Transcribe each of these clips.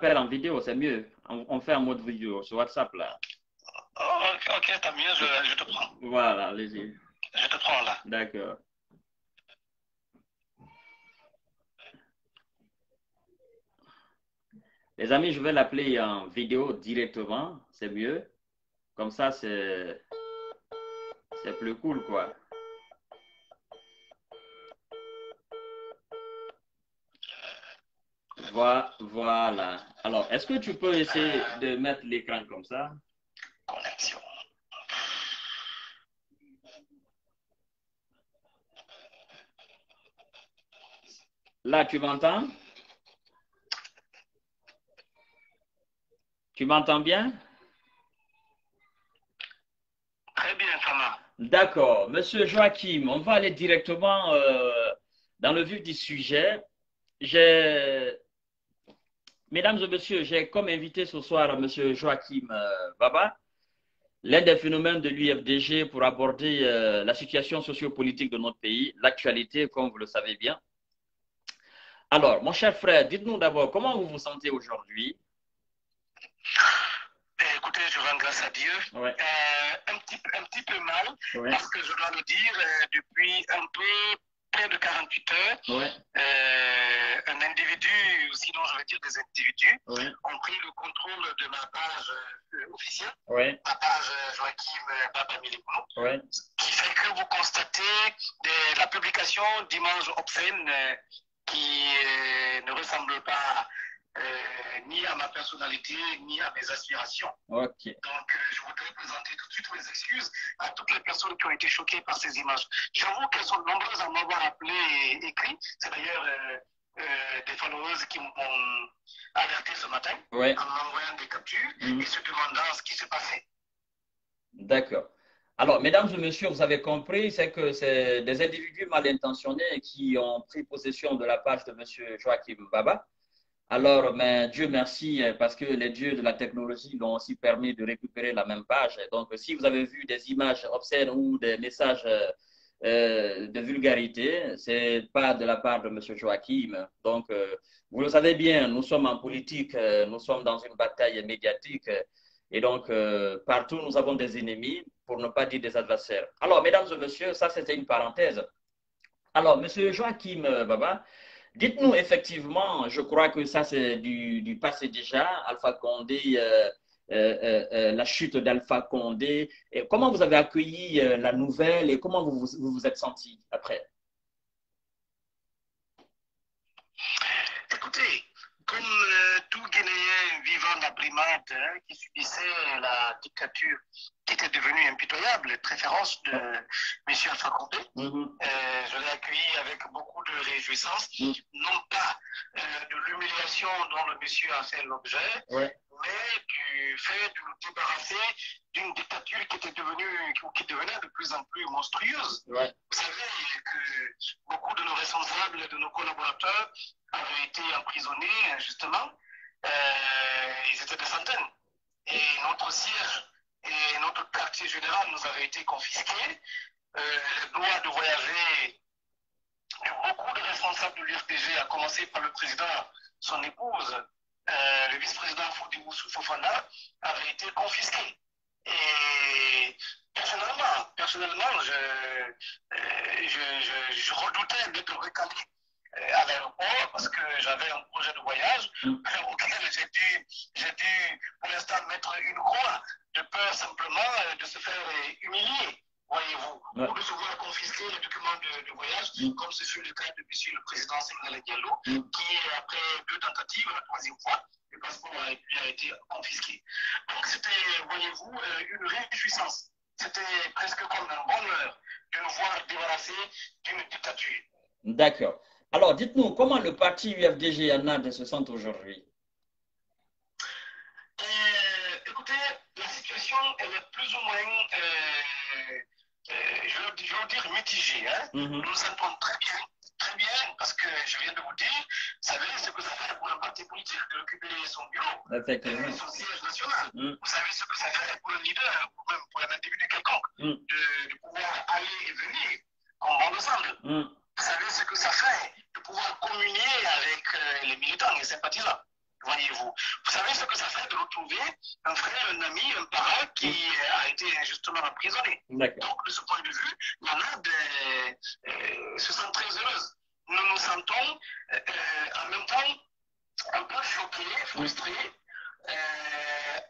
appelle en vidéo, c'est mieux. On fait en mode vidéo sur WhatsApp, là. Oh, ok, tant mieux, je te prends. Voilà, allez-y. Je te prends là. D'accord. Les amis, je vais l'appeler en vidéo directement, c'est mieux. Comme ça, c'est plus cool, quoi. Voilà. Alors, est-ce que tu peux essayer de mettre l'écran comme ça? Connexion. Là, tu m'entends? Tu m'entends bien? Très bien, Thomas. D'accord. Monsieur Joachim, on va aller directement dans le vif du sujet. J'ai Mesdames et messieurs, j'ai comme invité ce soir Monsieur Joachim Baba, l'un des phénomènes de l'UFDG pour aborder la situation sociopolitique de notre pays, l'actualité, comme vous le savez bien. Alors, mon cher frère, dites-nous d'abord comment vous vous sentez aujourd'hui. Écoutez, je rends grâce à Dieu. Ouais. Un petit peu mal, Ouais. parce que je dois le dire, depuis un peu près de 48 heures, Ouais. un individu, sinon je vais dire des individus, Ouais. ont pris le contrôle de ma page officielle, Ouais. ma page Joachim Baba Milibounou, Ouais. qui fait que vous constatez la publication d'images obscènes qui ne ressemblent pas ni à ma personnalité, ni à mes aspirations. Ok. Donc, je voudrais présenter tout de suite mes excuses à toutes les personnes qui ont été choquées par ces images. J'avoue qu'elles sont nombreuses à m'avoir appelé et écrit. C'est d'ailleurs des followers qui m'ont alerté ce matin Ouais. en m'envoyant des captures et se demandant ce qui se passait. D'accord. Alors, mesdames et messieurs, vous avez compris, c'est que c'est des individus mal intentionnés qui ont pris possession de la page de monsieur Joachim Baba. Alors, mais Dieu merci, parce que les dieux de la technologie l'ont aussi permis de récupérer la même page. Donc, si vous avez vu des images obscènes ou des messages de vulgarité, c'est pas de la part de M. Joachim. Donc, vous le savez bien, nous sommes en politique, nous sommes dans une bataille médiatique. Et donc, partout, nous avons des ennemis, pour ne pas dire des adversaires. Alors, mesdames et messieurs, ça, c'était une parenthèse. Alors, Monsieur Joachim Baba, dites-nous effectivement, je crois que ça c'est du passé déjà, Alpha Condé, la chute d'Alpha Condé. Et comment vous avez accueilli la nouvelle et comment vous êtes senti après? Écoutez, comme tout Guinéen vivant la primate qui subissait la dictature qui était devenue impitoyable, très féroce de M. Alpha Condé, je l'ai accueilli avec beaucoup de réjouissance, non pas de l'humiliation dont le monsieur a fait l'objet, mais du fait de nous débarrasser d'une dictature qui était devenue, qui devenait de plus en plus monstrueuse. Vous savez que beaucoup de nos responsables et de nos collaborateurs avaient été emprisonnés injustement. Ils étaient des centaines. Et notre siège et notre quartier général nous avaient été confisqués. Le droit de voyager de beaucoup de responsables de l'UFDG, à commencer par le président, son épouse, le vice-président Fodiboussou Fofana, avait été confisqué. Et personnellement, je redoutais d'être recalé à l'aéroport parce que j'avais un projet de voyage auquel j'ai dû pour l'instant mettre une croix de peur simplement de se faire humilier, voyez-vous, ou de se voir confisquer les documents de voyage, comme ce fut le cas de monsieur le président Sénégal Diallo, qui, après 2 tentatives, la 3e fois, le passeport lui a été confisqué. Donc c'était, voyez-vous, une réjouissance. C'était presque comme un bonheur de nous voir débarrasser d'une dictature. D'accord. Alors, dites-nous, comment le parti UFDG en a de se sent aujourd'hui? Écoutez, la situation, elle est plus ou moins, je veux dire, mitigée. Hein? Nous nous sentons très bien, parce que je viens de vous dire, vous savez ce que ça fait pour un parti politique de occuper son bureau, son siège national. Vous savez ce que ça fait pour un leader, ou même pour un individu quelconque, de pouvoir aller et venir, comme on le semble. Vous savez ce que ça fait de pouvoir communier avec les militants et les sympathisants. voyez-vous. Vous savez ce que ça fait de retrouver un frère, un ami, un parent qui a été injustement emprisonné. Donc, de ce point de vue, la NAD se sent très heureuse. Nous nous sentons en même temps un peu choqués, frustrés,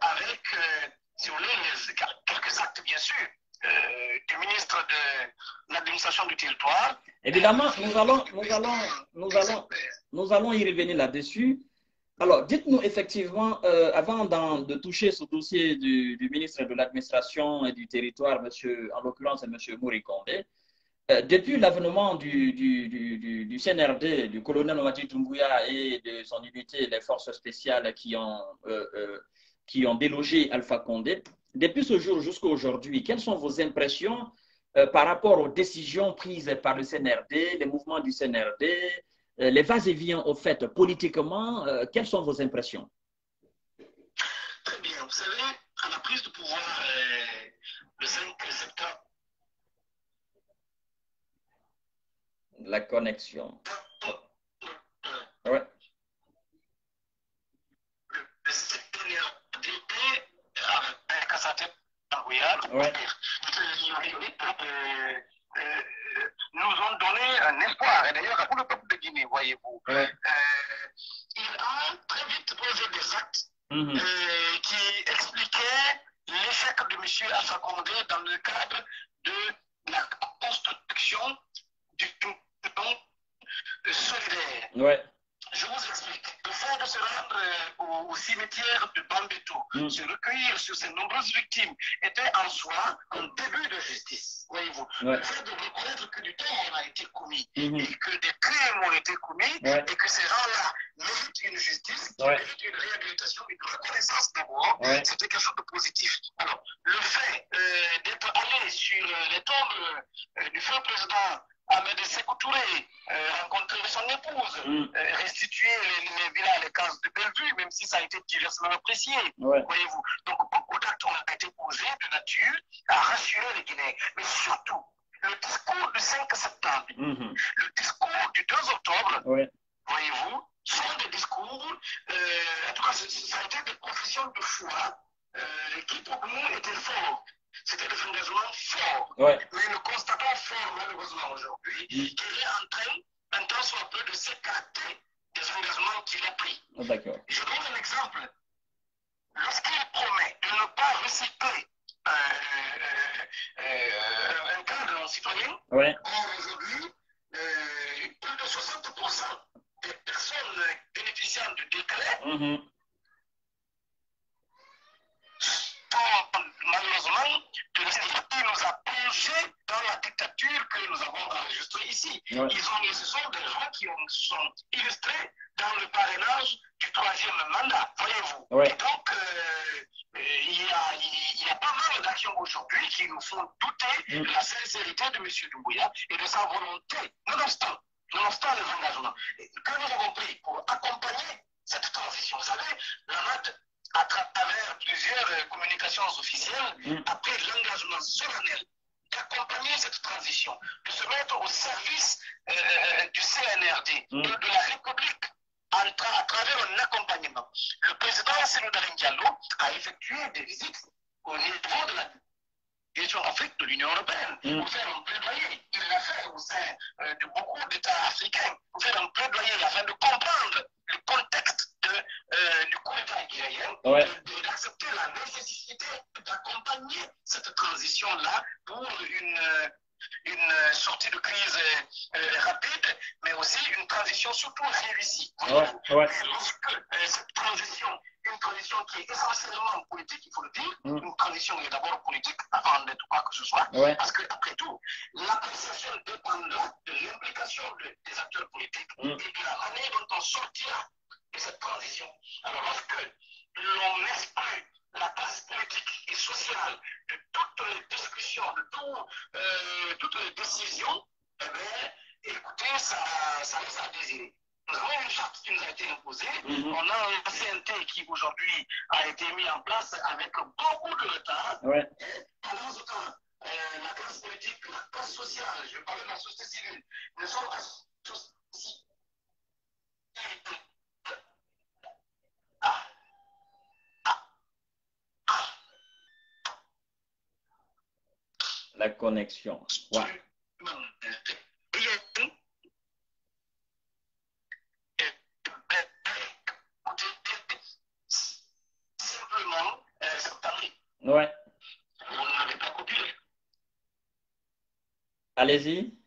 avec, si vous voulez, quelques actes, bien sûr, du ministre de l'administration du territoire. Évidemment, nous allons y revenir là-dessus. Alors, dites-nous effectivement, avant de toucher ce dossier du ministre de l'administration et du territoire, monsieur, en l'occurrence, M. Mouri Condé, depuis l'avènement du CNRD, du colonel Mamadi Doumbouya et de son unité, les forces spéciales qui ont délogé Alpha Condé, depuis ce jour jusqu'à aujourd'hui, quelles sont vos impressions par rapport aux décisions prises par le CNRD, les mouvements du CNRD, les va-et-vient au fait politiquement, quelles sont vos impressions? Très bien. Vous savez, à la prise de pouvoir le 5 septembre, la connexion. Ouais. Le CNRD avec sa tête ouais. Nous ont donné un espoir, et d'ailleurs à tout le peuple de Guinée, voyez-vous. Ouais. Il a très vite posé des actes qui expliquaient l'échec de M. Alpha Condé dans le cadre de la construction du plan solidaire. Ouais. Je vous explique. Le fait de se rendre au cimetière de Bambeto, se recueillir sur ces nombreuses victimes, était en soi un début de justice. Voyez-vous. Ouais. Le fait de reconnaître que du tort a été commis et que des crimes ont été commis et que ces gens-là méritent une justice, qui méritent une réhabilitation, une reconnaissance d'abord, c'était quelque chose de positif. Alors, le fait d'être allé sur les tombes du feu président Ahmed Sékou Touré, rencontrer son épouse, restituer les villas, les cases de Bellevue, même si ça a été diversement apprécié. Voyez-vous. Donc, beaucoup d'actes ont été posés de nature à rassurer les Guinéens. Mais surtout, le discours du 5 septembre, le discours du 2 octobre, voyez-vous, sont des discours, en tout cas, ça a été des professions de foi qui, pour nous, étaient forts. C'était des engagements forts. Mais nous constatons fort, malheureusement, aujourd'hui, qu'il est en train, un temps soit peu, de s'écarter des engagements qu'il a pris. Je donne un exemple. Lorsqu'il promet de ne pas recycler un cadre en citoyen, aujourd'hui, plus de 60% des personnes bénéficiant du décret malheureusement, de qui nous a plongé dans la dictature que nous avons enregistrée ici. Ce sont des gens qui sont illustrés dans le parrainage du 3e mandat, voyez-vous. Et donc, il y a pas mal d'actions aujourd'hui qui nous font douter de la sincérité de M. Doumbouya et de sa volonté, nonobstant les engagements que nous avons pris pour accompagner cette transition. Vous savez, la NAD, à travers plusieurs communications officielles, a pris l'engagement solennel d'accompagner cette transition, de se mettre au service du CNRD, de la République, à travers un accompagnement. Le président Cellou Dalein Diallo a effectué des visites au niveau de la direction Afrique de l'Union européenne pour faire un plaidoyer. Il l'a fait au sein de beaucoup d'États africains pour faire un plaidoyer afin de comprendre le contexte du coup d'État guinéen, d'accepter la nécessité d'accompagner cette transition-là pour une sortie de crise rapide, mais aussi une transition surtout réussie. Mais lorsque cette transition, une transition qui est essentiellement politique, il faut le dire, une transition est d'abord politique avant d'être quoi que ce soit, parce qu'après tout, l'appréciation dépendra de l'implication des acteurs politiques et de la manière dont on sortira de cette transition. Alors lorsque l'on exclut la classe politique et sociale de toutes les discussions, de toutes les décisions, eh bien, écoutez, ça laisse à désirer. Nous avons une charte qui nous a été imposée. On a un CNT qui aujourd'hui a été mis en place avec beaucoup de retard. Pendant ce temps, la classe politique, la classe sociale, je parle de la société civile, ne sont associées La connexion. Ouais. Simplement, ouais. On n'avait pas copié. Allez-y.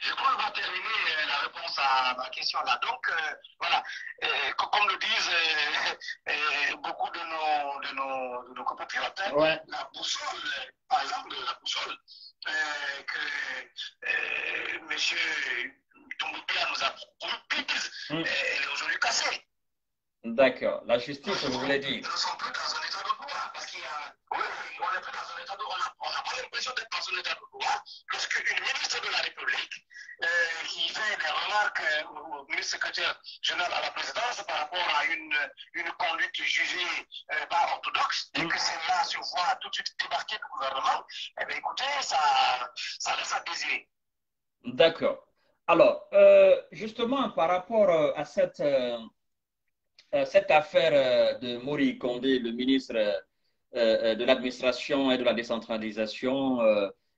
Je crois qu'on va terminer la réponse à ma question là. Donc, voilà, comme le disent beaucoup de nos compatriotes, ouais. la boussole, par exemple, la boussole que M. Doumbouya nous a promise, elle est aujourd'hui cassée. D'accord. La justice, vous voulez dire. Nous ne sommes plus dans un état de droit. Parce qu'il y a. Oui, on n'est plus dans un état de droit. On n'a pas l'impression d'être dans un état de droit lorsqu'une ministre de la République qui fait des remarques au ministre secrétaire général à la présidence par rapport à une conduite jugée pas orthodoxe et que celle-là se voit tout de suite débarquer du gouvernement, eh bien écoutez, ça laisse à désirer. D'accord. Alors, justement, par rapport à cette affaire de Mori Kondé, le ministre de l'administration et de la décentralisation,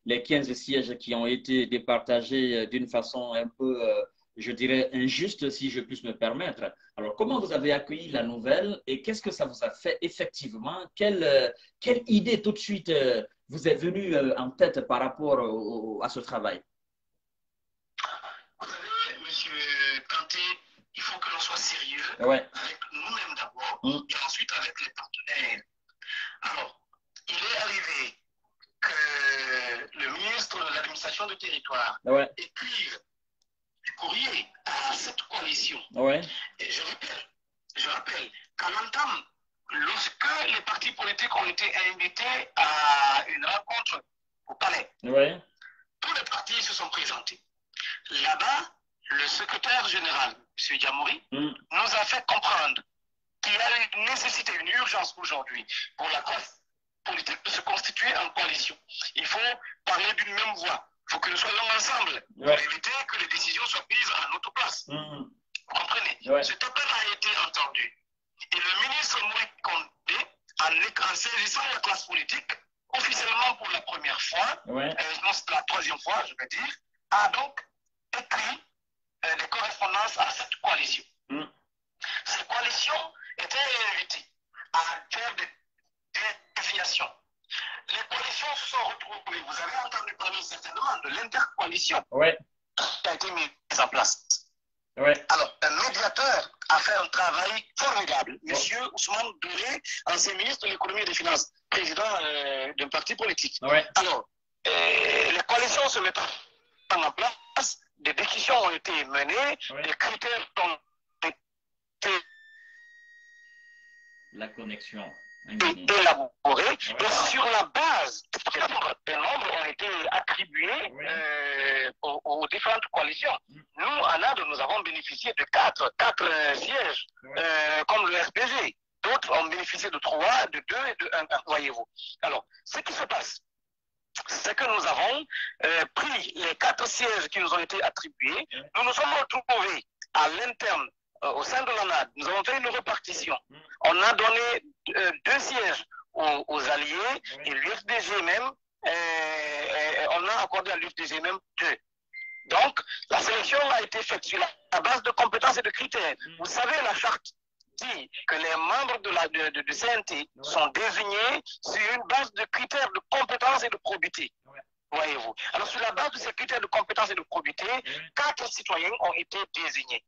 les 15 sièges qui ont été départagés d'une façon un peu, je dirais, injuste, si je puis me permettre. Alors, comment vous avez accueilli la nouvelle et qu'est-ce que ça vous a fait effectivement? Quelle idée tout de suite vous est venue en tête par rapport à ce travail? Vous savez, monsieur Kanté, il faut que l'on soit sérieux ouais. avec nous-mêmes d'abord et ensuite avec les partenaires. Alors, il est arrivé que le ministre de l'administration du territoire écrive du courrier à cette coalition. Et je rappelle qu'à l'entame, lorsque les partis politiques ont été invités à une rencontre au palais, tous les partis se sont présentés. Là-bas, le secrétaire général, M. Diamouri, nous a fait comprendre qu'il y a une nécessité, une urgence aujourd'hui pour la classe politique de se constituer en coalition. Il faut parler d'une même voix. Il faut que nous soyons ensemble pour éviter que les décisions soient prises à notre place. Vous comprenez? Cet appel a été entendu. Et le ministre Moïse Kondé, en saisissant la classe politique, officiellement pour la première fois, non, c'est la troisième fois, je vais dire, a donc écrit des correspondances à cette coalition. Cette coalition était invitée à faire des désignations. Les coalitions se sont retrouvées. Vous avez entendu parler certainement de l'intercoalition qui a été mise en place. Alors, un médiateur a fait un travail formidable. Monsieur Ousmane Douré, ancien ministre de l'économie et des finances, président d'un parti politique. Alors, les coalitions se mettent en place, des décisions ont été menées, des critères ont été la connexion élaborés et sur la base des nombres ont été attribués aux différentes coalitions. Nous, en NAD, nous avons bénéficié de 4 sièges, comme le RPG. D'autres ont bénéficié de 3, de 2 et de 1, voyez-vous. Alors, ce qui se passe, c'est que nous avons pris les 4 sièges qui nous ont été attribués. Nous nous sommes retrouvés à l'interne, au sein de l'ANAD. Nous avons fait une répartition. On a donné 2 sièges aux alliés et l'UFDG même, on a accordé à l'UFDG même 2. Donc, la sélection a été faite sur la base de compétences et de critères. Vous savez, la charte dit que les membres de CNT sont désignés sur une base de critères de compétences et de probité. Voyez-vous. Alors, sur la base de ces critères de compétences et de probité, 4 citoyens ont été désignés.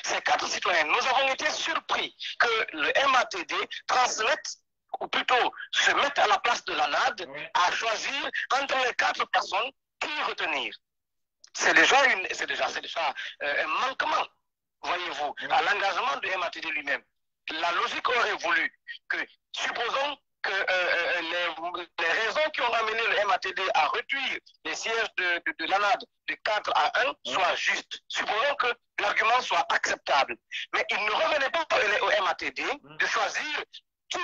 Ces 4 citoyens, nous avons été surpris que le MATD transmette, ou plutôt se mette à la place de l'ANAD à choisir entre les 4 personnes qui retenir. C'est déjà un manquement, voyez-vous, à l'engagement du MATD lui-même. La logique aurait voulu que, supposons que les raisons qui ont amené le MATD à réduire les sièges de l'ANAD de 4 à 1 soient justes. Supposons que l'argument soit acceptable. Mais il ne revenait pas au MATD de choisir qui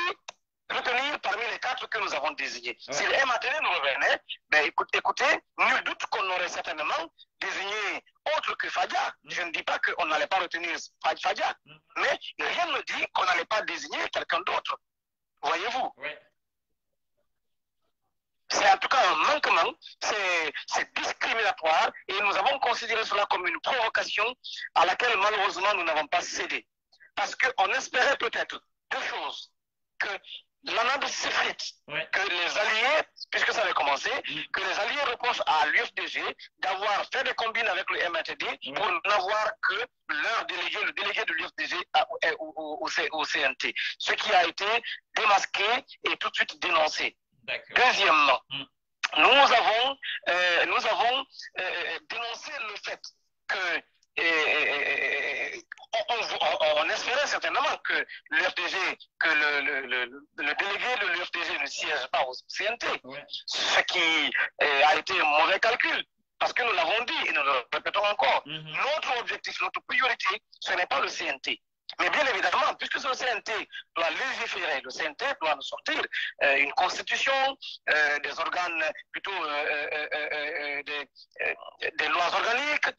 retenir parmi les 4 que nous avons désignés. Si le MATD nous revenait, ben écoutez, nul doute qu'on aurait certainement désigné autre que Fadia. Je ne dis pas qu'on n'allait pas retenir Fadia, mais rien ne dit qu'on n'allait pas désigner quelqu'un d'autre. Voyez-vous? C'est en tout cas un manquement, c'est discriminatoire et nous avons considéré cela comme une provocation à laquelle malheureusement nous n'avons pas cédé. Parce qu'on espérait peut-être deux choses. Que l'ANAD s'effrite, que les alliés, puisque ça avait commencé, que les alliés reprochent à l'UFDG d'avoir fait des combines avec le MRTD pour n'avoir que leur délégué, le délégué de l'UFDG au CNT. Ce qui a été démasqué et tout de suite dénoncé. Deuxièmement, nous avons dénoncé le fait que on espérait certainement que l'UFDG, que le délégué de l'UFDG ne siège pas au CNT, ce qui a été un mauvais calcul. Parce que nous l'avons dit et nous le répétons encore, notre objectif, notre priorité, ce n'est pas le CNT. Mais bien évidemment, puisque le CNT doit légiférer, le CNT doit nous sortir une constitution, des organes, plutôt des lois organiques,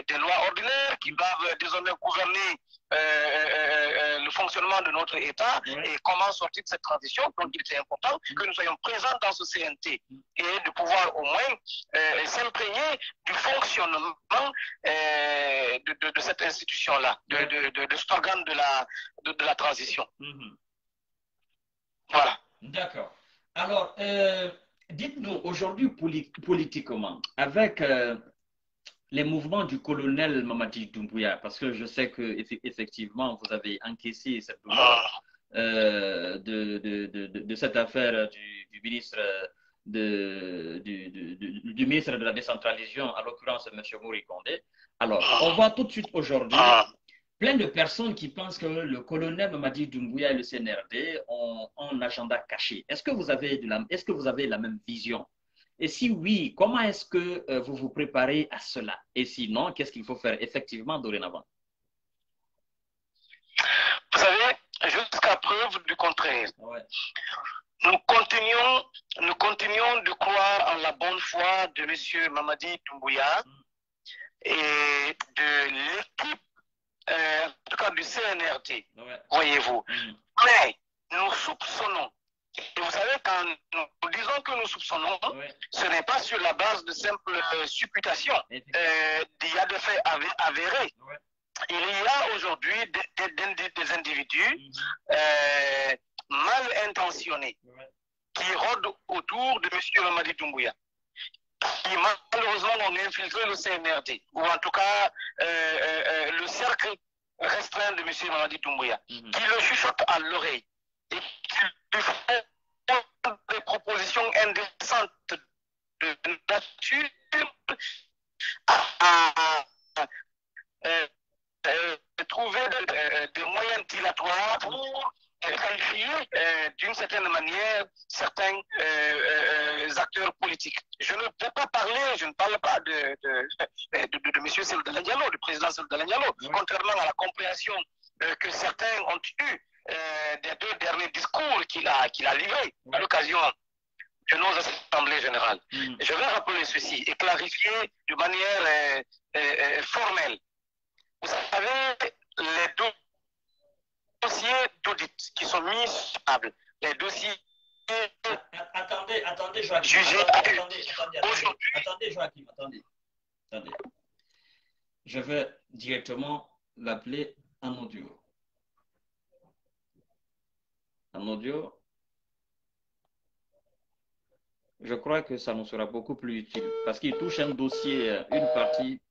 des lois ordinaires qui doivent désormais gouverner le fonctionnement de notre État et comment sortir de cette transition. Donc il est important que nous soyons présents dans ce CNT et de pouvoir au moins s'imprégner du fonctionnement de cette institution-là, de cet organe de la transition. Voilà. D'accord. Alors, dites-nous aujourd'hui politiquement, avec les mouvements du colonel Mamadi Doumbouya, parce que je sais que effectivement vous avez encaissé cette douleur de cette affaire du ministre du ministre de la décentralisation, à l'occurrence M. Mouri Condé. Alors, on voit tout de suite aujourd'hui plein de personnes qui pensent que le colonel Mamadi Doumbouya et le CNRD ont un agenda caché. Est-ce que vous avez la même vision? Et si oui, comment est-ce que vous vous préparez à cela? Et sinon, qu'est-ce qu'il faut faire effectivement dorénavant? Vous savez, jusqu'à preuve du contraire, nous continuons de croire en la bonne foi de M. Mamadi Doumbouya et de l'équipe, en tout cas du CNRD, voyez-vous. Mais nous soupçonnons. Et vous savez, quand nous disons que nous soupçonnons, ce n'est pas sur la base de simples supputations. Il y a des faits avérés. Il y a aujourd'hui des individus mal intentionnés qui rôdent autour de M. Mamadi Doumbouya, qui malheureusement ont infiltré le CNRD, ou en tout cas le cercle restreint de M. Mamadi Doumbouya, qui le chuchotent à l'oreille et qui lui font des propositions indécentes de nature à trouver des moyens dilatoires pour qualifier d'une certaine manière certains acteurs politiques. Je ne peux pas parler, je ne parle pas de M. Seldalin Diallo, du président Seldalin Diallo, contrairement à la compréhension que certains ont eue des deux derniers discours qu'il a livrés à l'occasion de nos assemblées générales. Je vais rappeler ceci et clarifier de manière formelle. Vous savez, les dossiers d'audit qui sont mis sur la table, les dossiers Attendez, Joachim. Jugés Attendez, Joachim, attendez. Je vais directement l'appeler en audio. En audio, je crois que ça nous sera beaucoup plus utile parce qu'il touche un dossier, une partie.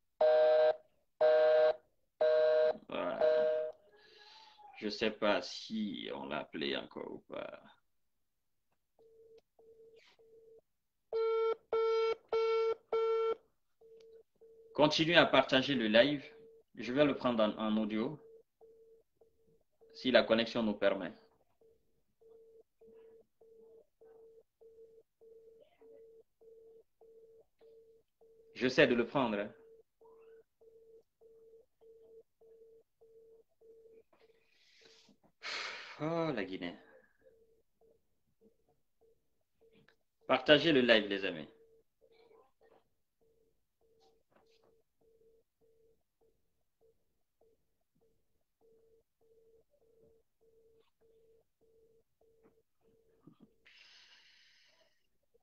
Voilà. Je ne sais pas si on l'a appelé encore ou pas. Continuez à partager le live. Je vais le prendre en audio si la connexion nous permet. J'essaie de le prendre. Hein. Oh, la Guinée. Partagez le live, les amis.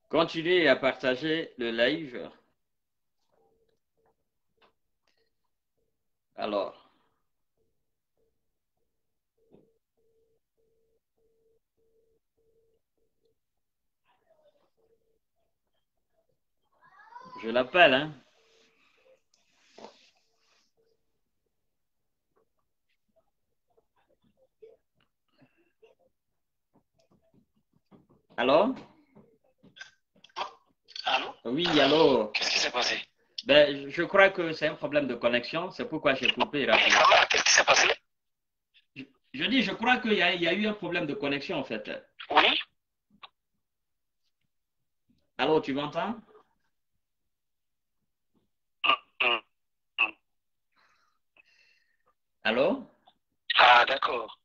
Continuez à partager le live. Alors, je l'appelle, hein. Allô? Allô? Oui, allô? Qu'est-ce qui s'est passé? Ben, je crois que c'est un problème de connexion. C'est pourquoi j'ai coupé rapidement. Qu'est-ce qui s'est passé? Je dis, je crois qu'il y a eu un problème de connexion, en fait. Oui? Allô, tu m'entends? Allô? Ah, d'accord.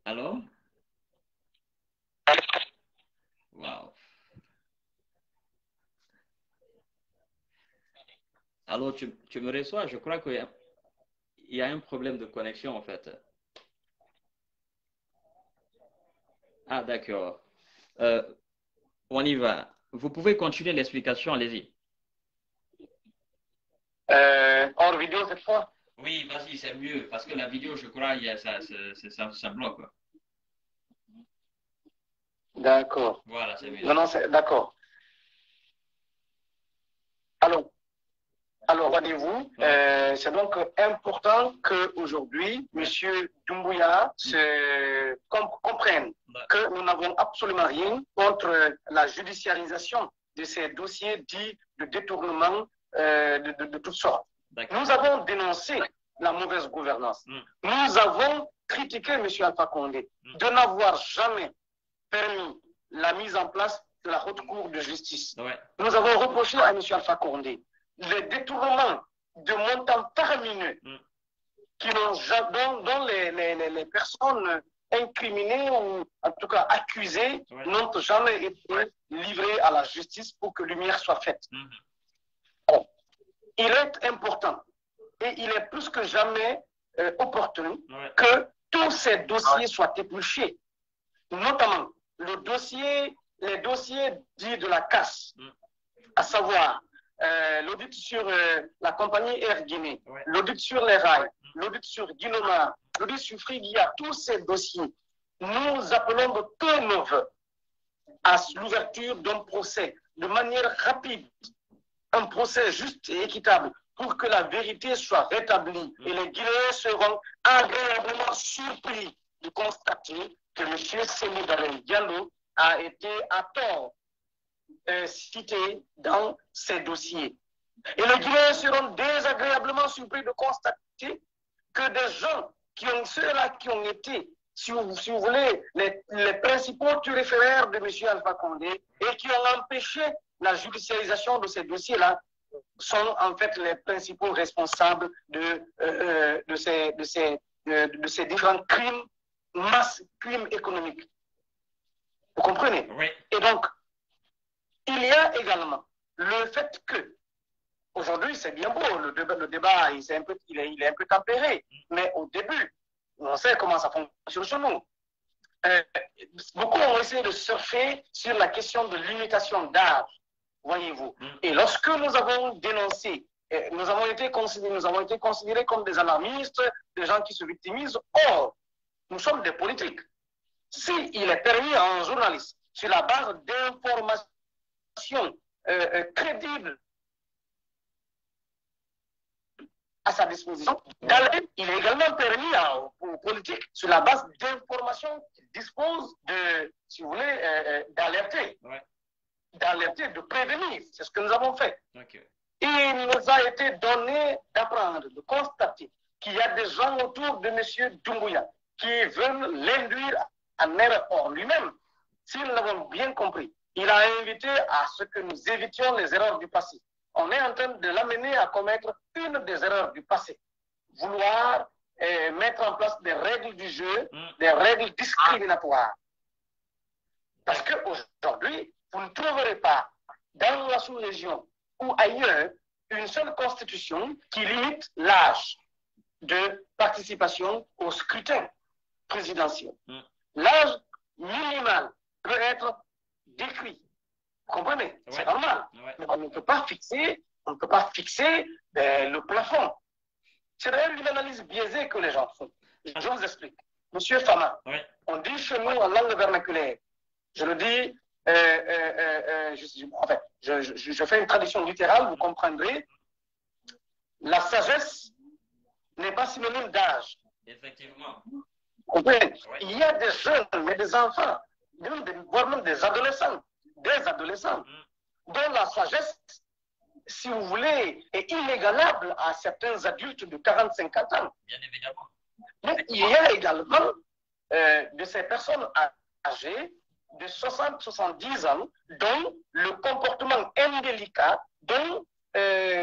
Allô? Wow. Allô, tu me reçois? Je crois qu'il y a un problème de connexion, en fait. Ah, d'accord. Euh, on y va. Vous pouvez continuer l'explication, allez-y. Hors vidéo cette fois? Oui, vas-y, c'est mieux. Parce que la vidéo, je crois, ça bloque. D'accord. Voilà, c'est mieux. Non, non, d'accord. Alors, voyez-vous, c'est donc important qu'aujourd'hui, M. Doumbouya comprenne que nous n'avons absolument rien contre la judiciarisation de ces dossiers dits de détournement de toutes sortes. Nous avons dénoncé la mauvaise gouvernance. Nous avons critiqué M. Alpha Condé de n'avoir jamais permis la mise en place de la haute cour de justice. Ouais. Nous avons reproché à M. Alpha Condé les détournements de montants faramineux dont les personnes incriminées ou en tout cas accusées n'ont jamais été livrées à la justice pour que lumière soit faite. Bon. Il est important et il est plus que jamais opportun que tous ces dossiers soient épluchés, notamment les dossiers dits de la casse, à savoir l'audit sur la compagnie Air Guinée, l'audit sur les rails, l'audit sur Guinoma, l'audit sur Frigia, tous ces dossiers, nous appelons de tous nos voeux à l'ouverture d'un procès de manière rapide, un procès juste et équitable pour que la vérité soit rétablie et les Guinéens seront agréablement surpris de constater que M. Séni Darel Diallo a été à tort cité dans ces dossiers. Et les Guinéens seront désagréablement surpris de constater que des gens ceux-là qui ont été, si vous voulez, les principaux turiféraires de M. Alpha Condé et qui ont empêché la judiciarisation de ces dossiers-là sont en fait les principaux responsables de ces différents crimes, crimes économiques. Vous comprenez? Oui. Et donc, il y a également le fait que, aujourd'hui, c'est bien beau, le débat il est un peu tempéré, mais au début, on sait comment ça fonctionne chez nous. Beaucoup ont essayé de surfer sur la question de limitation d'âge, voyez-vous. Et lorsque nous avons dénoncé, nous avons été considérés comme des alarmistes, des gens qui se victimisent. Or, nous sommes des politiques. S'il est permis à un journaliste, sur la base d'informations crédibles à sa disposition, il est également permis aux politiques, sur la base d'informations qu'ils disposent de, si vous voulez, d'alerter. D'alerter, de prévenir. C'est ce que nous avons fait. Okay. Il nous a été donné d'apprendre, de constater qu'il y a des gens autour de M. Doumbouya qui veulent l'induire en erreur. Or, lui-même, si nous l'avons bien compris, il a invité à ce que nous évitions les erreurs du passé. On est en train de l'amener à commettre une des erreurs du passé. Vouloir mettre en place des règles du jeu, des règles discriminatoires. Parce qu'aujourd'hui, vous ne trouverez pas dans la sous-région ou ailleurs une seule constitution qui limite l'âge de participation au scrutin présidentiel. l'âge minimal peut être décrit. Vous comprenez? C'est normal. Mais on ne peut pas fixer, le plafond. C'est d'ailleurs une analyse biaisée que les gens font. Je vous explique. Monsieur Fama, on dit chez nous en langue vernaculaire, je le dis, je fais une tradition littérale, vous comprendrez, la sagesse n'est pas synonyme d'âge. Effectivement. Il y a des jeunes, mais des enfants, voire même des adolescents, dont la sagesse, si vous voulez, est inégalable à certains adultes de 40-50 ans. Bien évidemment. Mais il y a également de ces personnes âgées de 60-70 ans dont le comportement indélicat, dont,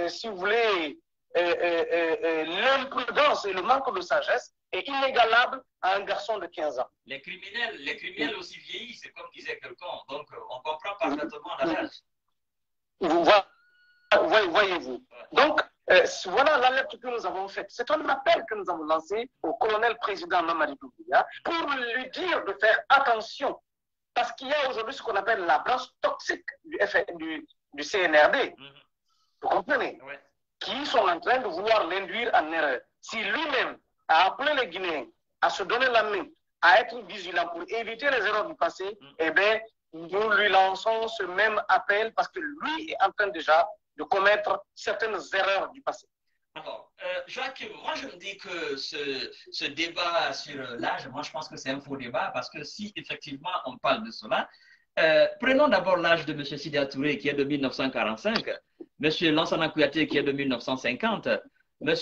si vous voulez, l'imprudence et le manque de sagesse est inégalable à un garçon de 15 ans. Les criminels aussi vieillissent, c'est comme disait quelqu'un. Donc, on comprend parfaitement l'âge. Voyez-vous. Donc, voilà l'alerte que nous avons faite. C'est un appel que nous avons lancé au colonel président Mamadi Doumbouya pour lui dire de faire attention. Parce qu'il y a aujourd'hui ce qu'on appelle la branche toxique du CNRD. Vous comprenez? Qui sont en train de vouloir l'induire en erreur. Si lui-même a appelé les Guinéens à se donner la main, à être vigilants pour éviter les erreurs du passé, eh bien, nous lui lançons ce même appel parce que lui est en train déjà de commettre certaines erreurs du passé. Alors, Joachim, moi je me dis que ce débat sur l'âge, moi je pense que c'est un faux débat parce que si effectivement on parle de cela, prenons d'abord l'âge de M. Sidya Touré qui est de 1945, M. Lansana Kouyaté qui est de 1950, M.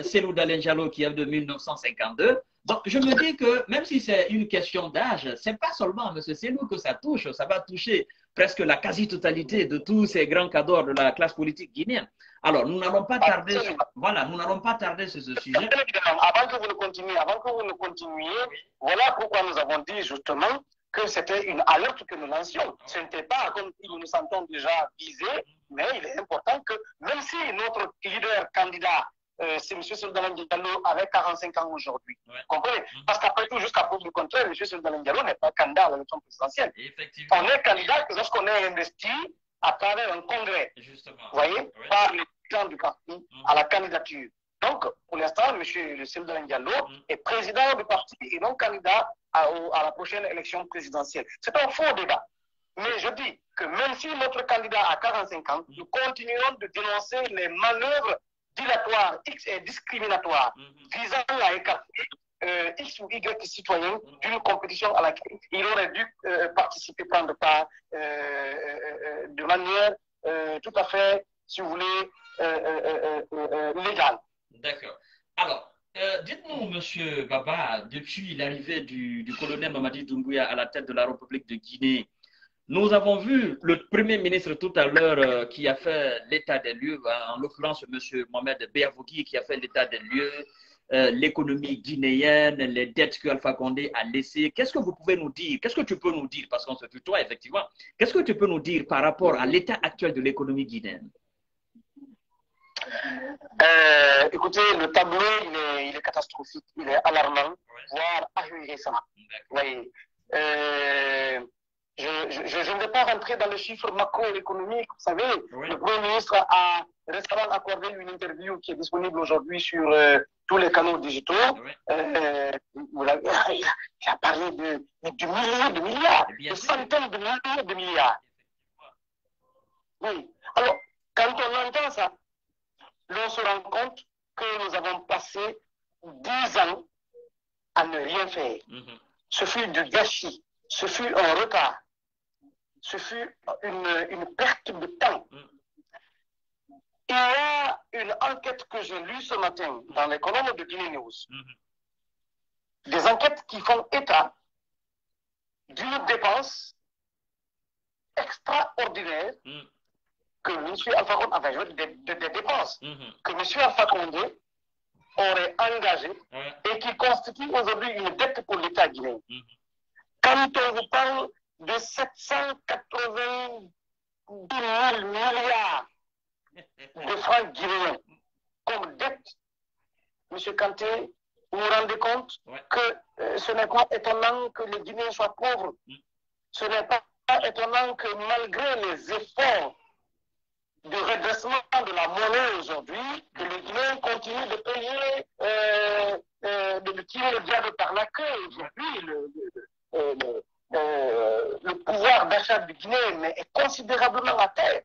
Selou Dalein Diallo qui est de 1952. Donc je me dis que même si c'est une question d'âge, ce n'est pas seulement M. Selou que ça touche, ça va toucher presque la quasi-totalité de tous ces grands cadors de la classe politique guinéenne. Alors, nous n'allons pas tarder, nous n'allons pas tarder sur ce sujet. Avant que vous ne continuiez, voilà pourquoi nous avons dit justement que c'était une alerte que nous lancions. Ce n'était pas comme si nous nous sentons déjà visés, mais il est important que, même si notre leader candidat, c'est M. Soldalin Diallo, avec 45 ans aujourd'hui, comprenez? Parce qu'après tout, jusqu'à preuve du contraire, M. Soldalin Diallo n'est pas candidat à l'élection présidentielle. On est candidat que lorsqu'on est investi à travers un congrès, vous voyez, par les gens du parti à la candidature. Donc, pour l'instant, M. Soldalin Diallo est président du parti et non candidat à la prochaine élection présidentielle. C'est un faux débat. Mais je dis que même si notre candidat a 45 ans, nous continuerons de dénoncer les manœuvres dilatoires X et discriminatoires visant à écarter X ou Y citoyens d'une compétition à laquelle il aurait dû participer, prendre part de manière tout à fait, si vous voulez, légale. D'accord. Alors, dites-nous, M. Baba, depuis l'arrivée du colonel Mamadi Doumbouya à la tête de la République de Guinée, nous avons vu le Premier ministre tout à l'heure qui a fait l'état des lieux, en l'occurrence M. Mohamed Beavogui qui a fait l'état des lieux, l'économie guinéenne, les dettes que Alpha Condé a laissées. Qu'est-ce que vous pouvez nous dire? Qu'est-ce que tu peux nous dire? Parce qu'on se tutoie, effectivement. Qu'est-ce que tu peux nous dire par rapport à l'état actuel de l'économie guinéenne? Écoutez, le tableau, il est catastrophique, il est alarmant, voire ahurissant. Oui. Je ne vais pas rentrer dans les chiffres macroéconomiques. Vous savez, le Premier ministre a récemment accordé une interview qui est disponible aujourd'hui sur tous les canaux digitaux. Il a parlé de milliers de milliards, de centaines de milliards de milliards. Oui. Alors, quand on entend ça, l'on se rend compte que nous avons passé 10 ans à ne rien faire. Ce fut du gâchis, ce fut un retard, ce fut une perte de temps. Il y a une enquête que j'ai lue ce matin dans les colonnes de Guinée News. Des enquêtes qui font état d'une dépense extraordinaire que M. Alpha Condé, enfin, des dépenses que M. Alpha Condé aurait engagées et qui constituent aujourd'hui une dette pour l'État guinéen. Quand on vous parle de 790 000 milliards de francs guinéens comme dette, M. Kanté, vous vous rendez compte que ce n'est pas étonnant que les Guinéens soient pauvres. Ce n'est pas étonnant que malgré les efforts de redressement de la monnaie aujourd'hui, que les Guinéens continuent de payer, de tirer le diable par la queue. Aujourd'hui, le pouvoir d'achat du Guinéen est considérablement à terre,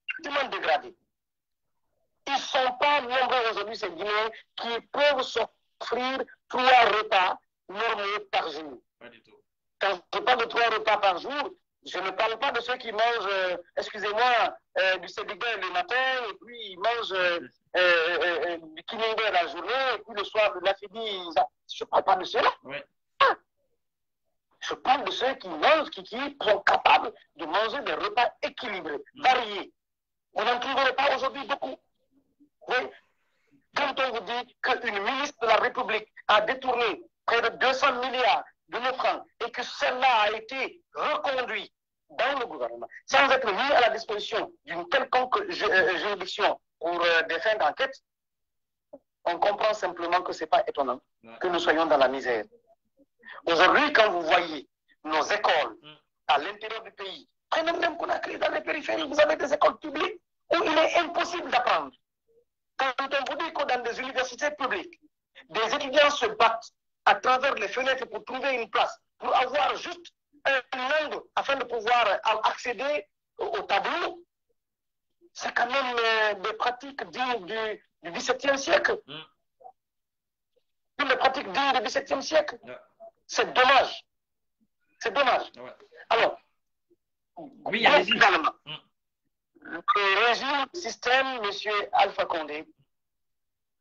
extrêmement dégradé. Ils ne sont pas nombreux aujourd'hui, ces Guinéens, qui peuvent s'offrir 3 repas normaux par jour. Pas du tout. Quand je parle de 3 repas par jour, je ne parle pas de ceux qui mangent, excusez-moi, du sédiga le matin, et puis ils mangent du kininga la journée, et puis le soir de l'afidi. Je ne parle pas de ceux-là. Je parle de ceux qui mangent, qui sont capables de manger des repas équilibrés, variés. On n'en trouverait pas aujourd'hui beaucoup. Oui. Quand on vous dit qu'une ministre de la République a détourné près de 200 milliards de nos francs et que cela a été reconduit dans le gouvernement, sans être mis à la disposition d'une quelconque juridiction pour des fins d'enquête, on comprend simplement que ce n'est pas étonnant que nous soyons dans la misère. Aujourd'hui, quand vous voyez nos écoles à l'intérieur du pays, prenez même Conakry dans les périphéries, vous avez des écoles publiques où il est impossible d'apprendre. Quand on vous dit que dans des universités publiques, des étudiants se battent à travers les fenêtres pour trouver une place, pour avoir juste un angle afin de pouvoir accéder au tableau, c'est quand même des pratiques dignes du XVIIe siècle. Des pratiques dignes du XVIIe siècle. C'est dommage. C'est dommage. Alors, oui, également, le régime système, M. Alpha Condé,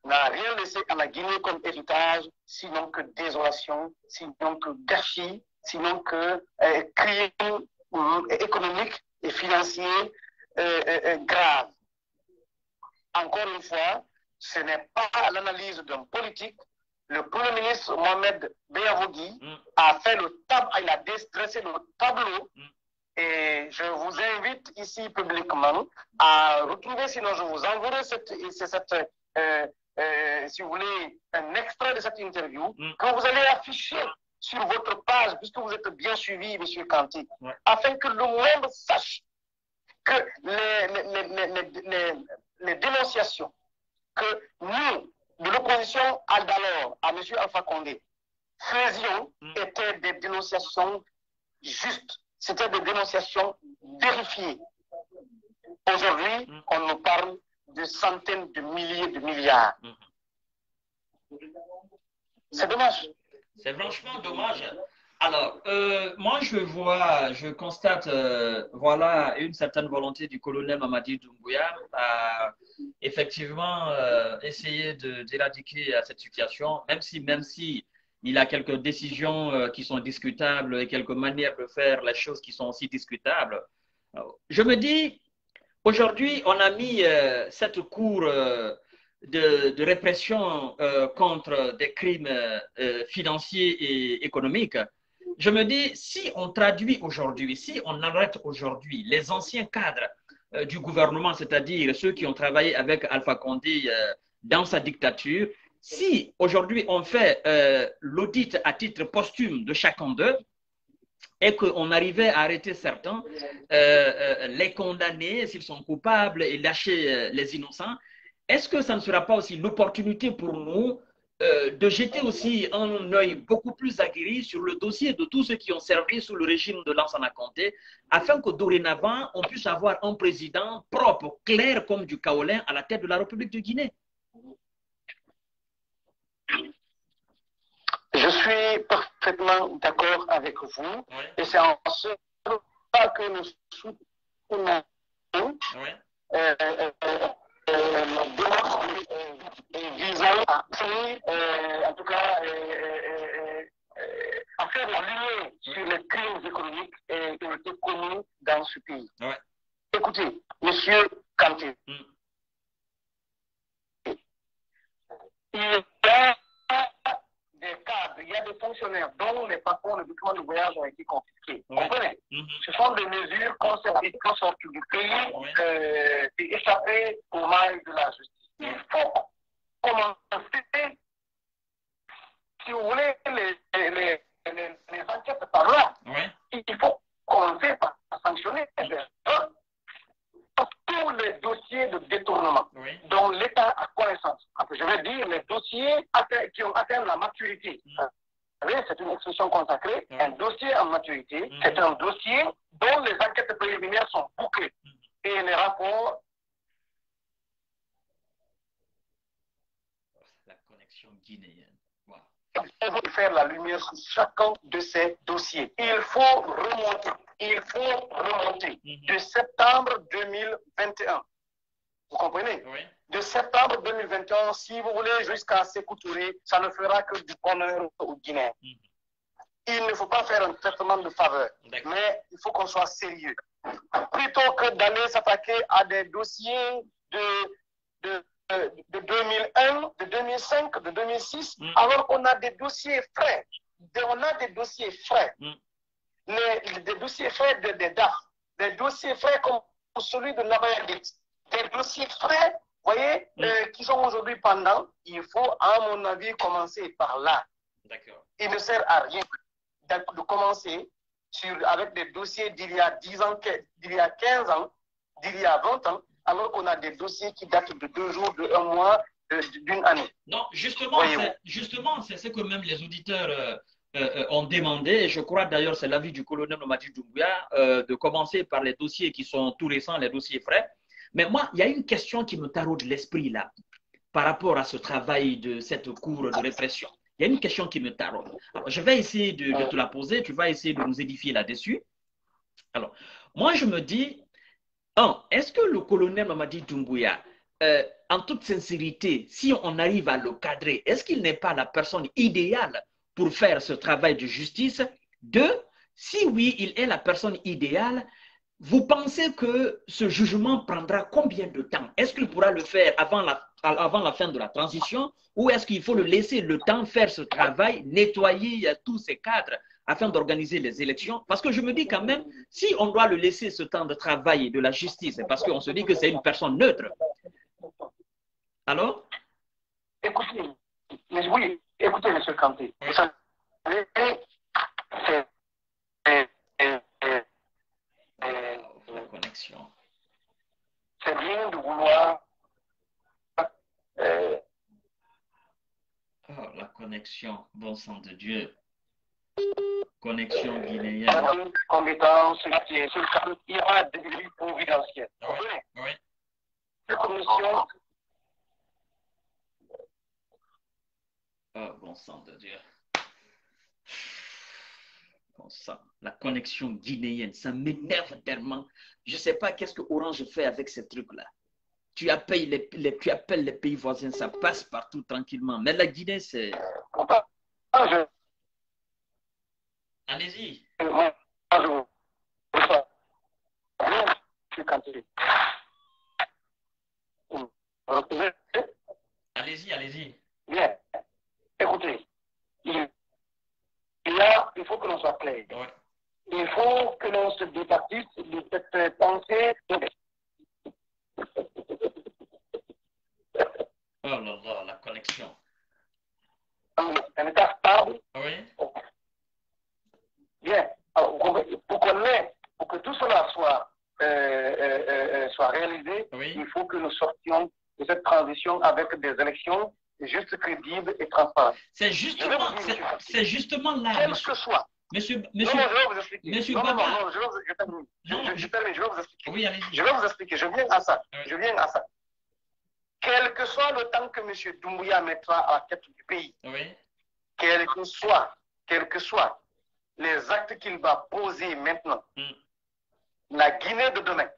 n'a rien laissé à la Guinée comme héritage, sinon que désolation, sinon que gâchis, sinon que crime économique et financier grave. Encore une fois, ce n'est pas l'analyse d'un politique. Le Premier ministre Mohamed Beyavougui a dressé le tableau. Et je vous invite ici publiquement à retrouver, sinon je vous enverrai si vous voulez, un extrait de cette interview que vous allez afficher sur votre page, puisque vous êtes bien suivi, M. Kanté, afin que le monde sache que les dénonciations que nous, de l'opposition d'alors à M. Alpha Condé, faisions étaient des dénonciations justes. C'était des dénonciations vérifiées. Aujourd'hui, on nous parle de centaines de milliers de milliards. C'est dommage. C'est franchement dommage. Alors, moi, je constate, voilà, une certaine volonté du colonel Mamadi Doumbouya à effectivement essayer d'éradiquer cette situation, même si il a quelques décisions qui sont discutables et quelques manières de faire les choses qui sont aussi discutables. Je me dis, aujourd'hui, on a mis cette cour de répression contre des crimes financiers et économiques. Je me dis, si on traduit aujourd'hui, si on arrête aujourd'hui les anciens cadres du gouvernement, c'est-à-dire ceux qui ont travaillé avec Alpha Condé dans sa dictature, si aujourd'hui on fait l'audit à titre posthume de chacun d'eux et qu'on arrivait à arrêter certains, les condamner s'ils sont coupables et lâcher les innocents, est-ce que ça ne sera pas aussi l'opportunité pour nous de jeter aussi un œil beaucoup plus aguerri sur le dossier de tous ceux qui ont servi sous le régime de Lansana Conté, afin que dorénavant, on puisse avoir un président propre, clair comme du kaolin à la tête de la République de Guinée? Je suis parfaitement d'accord avec vous, et c'est en ce cas que nous soutenons visant à en tout cas, à faire la lumière sur les crimes économiques qui ont été commis dans ce pays. Écoutez, monsieur Kanté, il y a des cadres, il y a des fonctionnaires dont les passeports, les documents de voyage ont été confisqués. Vous comprenez? Ce sont des mesures concernées qui sortent du pays et échapper aux mailles de la justice. Il faut commencer dossiers qui ont atteint la maturité. C'est une expression consacrée. Un dossier en maturité, c'est un dossier dont les enquêtes préliminaires sont bouclées. Et les rapports... La connexion guinéenne. Wow. Il faut faire la lumière sur chacun de ces dossiers. Il faut remonter. De septembre 2021. Vous comprenez? Oui. De septembre 2021, si vous voulez, jusqu'à Sékou Touré, ça ne fera que du bonheur aux Guinéens. Il ne faut pas faire un traitement de faveur, mais il faut qu'on soit sérieux. Plutôt que d'aller s'attaquer à des dossiers de 2001, de 2005, de 2006, alors qu'on a des dossiers frais. On a des dossiers frais. Des dossiers frais des DAF, des dossiers frais comme celui de Nabayadit, des dossiers frais, vous voyez, qui sont aujourd'hui pendants. Il faut, à mon avis, commencer par là. Il ne sert à rien de commencer avec des dossiers d'il y a 10 ans, d'il y a 15 ans, d'il y a 20 ans, alors qu'on a des dossiers qui datent de 2 jours, de 1 mois, d'une année. Non, justement, c'est ce que même les auditeurs ont demandé, et je crois d'ailleurs c'est l'avis du colonel Mamadi Doumbouya, de commencer par les dossiers qui sont tout récents, les dossiers frais. Mais moi, il y a une question qui me taraude l'esprit là, par rapport à ce travail de cette cour de répression. Il y a une question qui me taraude. Alors, je vais essayer de te la poser, tu vas essayer de nous édifier là-dessus. Alors, moi je me dis, est-ce que le colonel Mamadi Doumbouya, en toute sincérité, si on arrive à le cadrer, est-ce qu'il n'est pas la personne idéale pour faire ce travail de justice? Deux, si oui, il est la personne idéale, vous pensez que ce jugement prendra combien de temps? Est-ce qu'il pourra le faire avant la fin de la transition, ou est-ce qu'il faut le laisser le temps faire ce travail, nettoyer tous ces cadres afin d'organiser les élections? Parce que je me dis quand même, si on doit le laisser ce temps de travail de la justice, c'est parce qu'on se dit que c'est une personne neutre. Alors? Écoutez, oui, écoutez, M. Kanté, vous savez, la connexion. C'est bien de vouloir... la connexion, bon sang de Dieu. Connexion guinéenne. Compétence, il y aura des délits providentiels. Oui. La commission... bon sang de Dieu. Bon sang. La connexion guinéenne, ça m'énerve tellement. Je ne sais pas qu'est-ce que Orange fait avec ces trucs-là. Tu appelles les pays voisins, ça passe partout tranquillement. Mais la Guinée, c'est... Allez-y. Allez-y. Bien. Écoutez, il faut que l'on soit clair. Ouais. Il faut que l'on se départisse de cette pensée. Oh là là, la connexion. Un état stable. Oui. Bien. Alors, pour que tout cela soit réalisé, Oui. il faut que nous sortions de cette transition avec des élections justes, crédibles et transparentes. C'est justement là. Quel que soit. Monsieur je vais vous expliquer. Monsieur non, Baba. non, je termine. Je termine, je vais vous expliquer. Oui, allez-y. Je vais vous expliquer, je viens à ça. Oui. Je viens à ça. Quel que soit le temps que M. Doumbouya mettra à la tête du pays, Oui. quel que soit les actes qu'il va poser maintenant, la Guinée de demain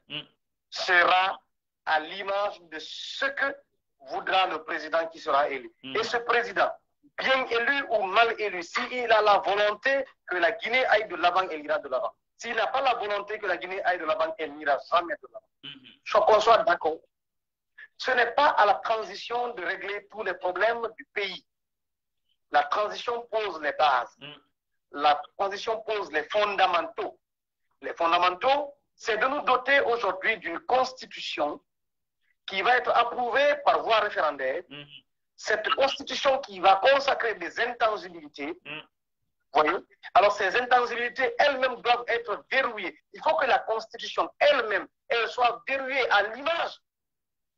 sera à l'image de ce que voudra le président qui sera élu. Et ce président, bien élu ou mal élu, s'il a la volonté que la Guinée aille de l'avant, elle ira de l'avant. S'il n'a pas la volonté que la Guinée aille de l'avant, elle n'ira jamais de l'avant. Je qu'on soit d'accord. Ce n'est pas à la transition de régler tous les problèmes du pays. La transition pose les bases. La transition pose les fondamentaux. Les fondamentaux, c'est de nous doter aujourd'hui d'une constitution qui va être approuvée par voie référendaire. Cette constitution qui va consacrer des intangibilités. Voyez? Alors ces intangibilités elles-mêmes doivent être verrouillées. Il faut que la constitution elle-même, elle soit verrouillée à l'image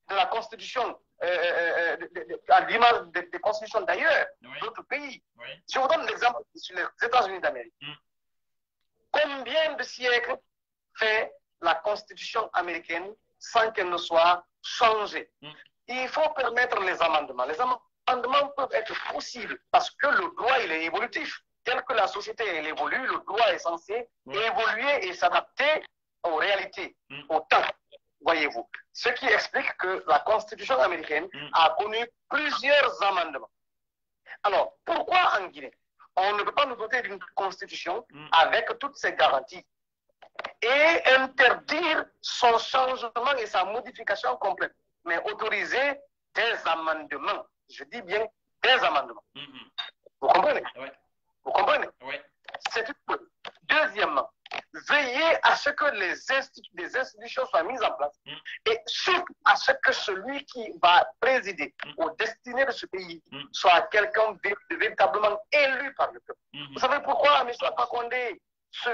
de la constitution à l'image des constitutions d'ailleurs, d'autres pays. Je vous donne l'exemple sur les États-Unis d'Amérique. Combien de siècles fait la constitution américaine sans qu'elle ne soit changée? Il faut permettre les amendements. Les amendements peuvent être possibles parce que le droit, il est évolutif. Tel que la société elle évolue, le droit est censé évoluer et s'adapter aux réalités, au temps, voyez-vous. Ce qui explique que la Constitution américaine a connu plusieurs amendements. Alors, pourquoi en Guinée on ne peut pas nous doter d'une constitution avec toutes ces garanties et interdire son changement et sa modification complète, mais autoriser des amendements. Je dis bien des amendements. Vous comprenez? Vous comprenez? C'est une chose. Deuxièmement, veiller à ce que les institutions soient mises en place et surtout à ce que celui qui va présider aux destinées de ce pays soit quelqu'un de véritablement élu par le peuple. Vous savez pourquoi M. Alpha Condé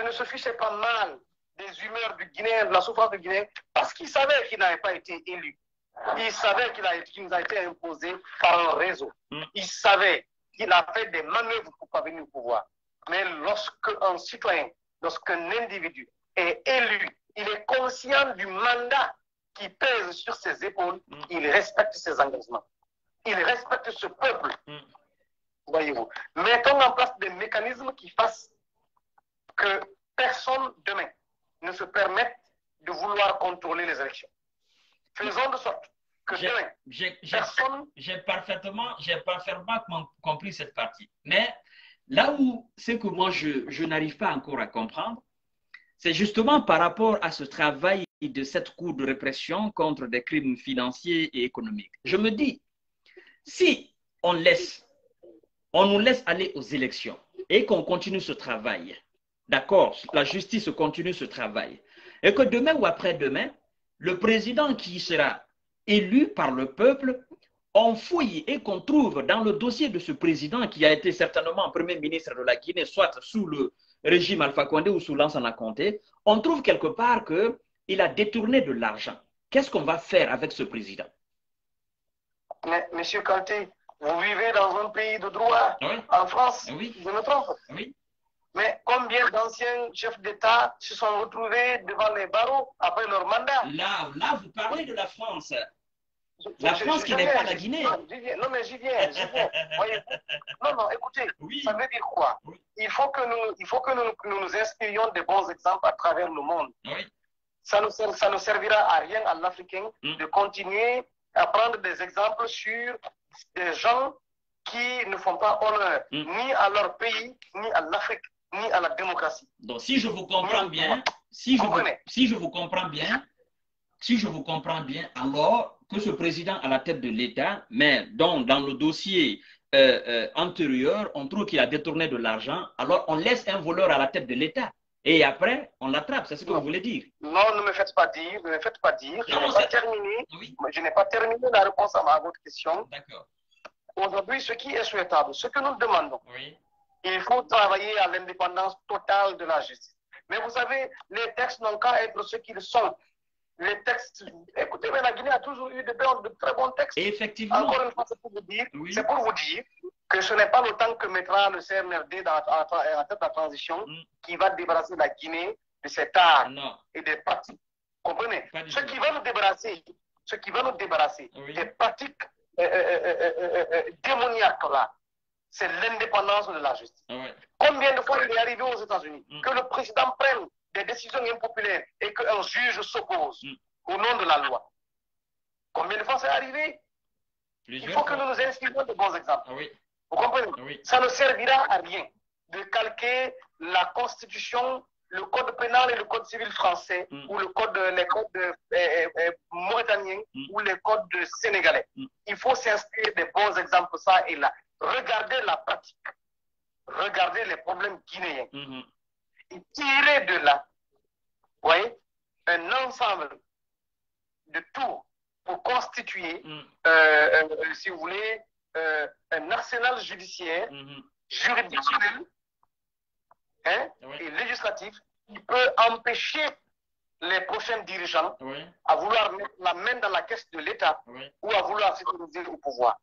ne se fichait pas mal des humeurs du Guinéen, de la souffrance du Guinéen, parce qu'il savait qu'il n'avait pas été élu. Il savait qu'il nous a été imposé par un réseau. Il savait qu'il a fait des manœuvres pour parvenir au pouvoir. Mais lorsqu'un citoyen, lorsqu'un individu est élu, il est conscient du mandat qui pèse sur ses épaules, il respecte ses engagements. Il respecte ce peuple. Voyez-vous. Mettons en place des mécanismes qui fassent que personne demain ne se permette de vouloir contrôler les élections. Faisons de sorte que demain, personne... J'ai parfaitement compris cette partie. Mais là où c'est que moi, je n'arrive pas encore à comprendre, c'est justement par rapport à ce travail de cette cour de répression contre des crimes financiers et économiques. Je me dis, si on nous laisse aller aux élections et qu'on continue ce travail, d'accord, la justice continue ce travail, et que demain ou après-demain, le président qui sera élu par le peuple, on fouille et qu'on trouve dans le dossier de ce président qui a été certainement premier ministre de la Guinée, soit sous le régime Alpha Condé ou sous Lansana Conté, on trouve quelque part qu'il a détourné de l'argent. Qu'est-ce qu'on va faire avec ce président? Mais, M. Kanté, vous vivez dans un pays de droit, en France, je me trompe. Mais combien d'anciens chefs d'État se sont retrouvés devant les barreaux après leur mandat? Là, vous parlez de la France. La France qui n'est pas la Guinée. Non, mais j'y viens. Non, écoutez, ça veut dire quoi? Il faut que nous nous inspirions des bons exemples à travers le monde. Ça ne servira à rien à l'Africain de continuer à prendre des exemples sur des gens qui ne font pas honneur ni à leur pays, ni à l'Afrique, ni à la démocratie. Donc, si je vous comprends bien, si je vous comprends bien, alors que ce président à la tête de l'État, mais dans le dossier antérieur, on trouve qu'il a détourné de l'argent, alors on laisse un voleur à la tête de l'État. Et après, on l'attrape, c'est ce que vous voulez dire? Non, ne me faites pas dire, Je n'ai pas terminé la réponse à votre question. D'accord. Aujourd'hui, ce qui est souhaitable, ce que nous demandons, il faut travailler à l'indépendance totale de la justice. Mais vous savez, les textes n'ont qu'à être ce qu'ils sont. Les textes, écoutez, mais la Guinée a toujours eu de très bons textes. Et effectivement. Encore une fois, c'est pour vous dire que ce n'est pas le temps que mettra le CNRD à la tête de la transition qui va débarrasser la Guinée de cet art et des pratiques. Comprenez? Ce qui va nous débarrasser des pratiques démoniaques là, c'est l'indépendance de la justice. Combien de fois il est arrivé aux États-Unis que le président prenne des décisions impopulaires et qu'un juge s'oppose au nom de la loi? Combien de fois c'est arrivé? Il faut que nous nous inspirions de bons exemples. Vous comprenez? Ça ne servira à rien de calquer la Constitution, le code pénal et le code civil français, ou les codes mauritaniens, ou les codes sénégalais. Il faut s'inspirer des bons exemples, ça et là. Regardez la pratique. Regardez les problèmes guinéens. Et tirer de là, vous voyez, un ensemble de tout pour constituer, si vous voulez, un arsenal judiciaire, juridictionnel et législatif qui peut empêcher les prochains dirigeants oui, à vouloir mettre la main dans la caisse de l'État oui. ou à vouloir sécuriser au pouvoir.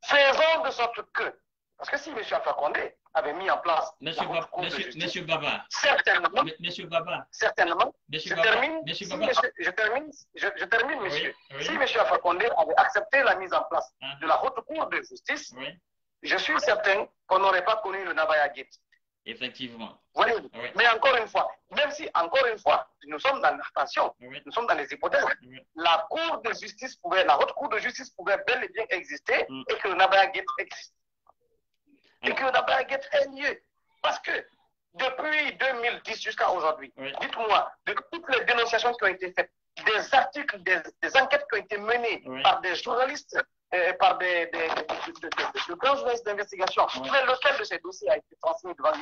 Faisons de sorte que, parce que si M. Alpha Condé avait mis en place Monsieur la haute cour de justice, Monsieur Baba, certainement, Monsieur Baba, certainement, Monsieur je Baba, termine, Monsieur si Baba. monsieur, je termine, Oui, monsieur. oui. Si M. Alpha Condé avait accepté la mise en place Hein? de la haute cour de justice, Oui, je suis certain qu'on n'aurait pas connu le Nabaya Gate. effectivement. Voyez, Oui. mais encore une fois, même si, encore une fois, nous sommes dans l'attention, Oui. nous sommes dans les hypothèses, Oui. la cour de justice pouvait, la haute cour de justice pouvait bel et bien exister et que le Nabaya Gate existe. Et que le Nabaya Gate ait lieu. Parce que depuis 2010 jusqu'à aujourd'hui, Oui. dites-moi, de toutes les dénonciations qui ont été faites, des articles, des enquêtes qui ont été menées Oui. par des journalistes, par de grands journalistes d'investigation, Oui. mais lequel de ces dossiers a été transmis devant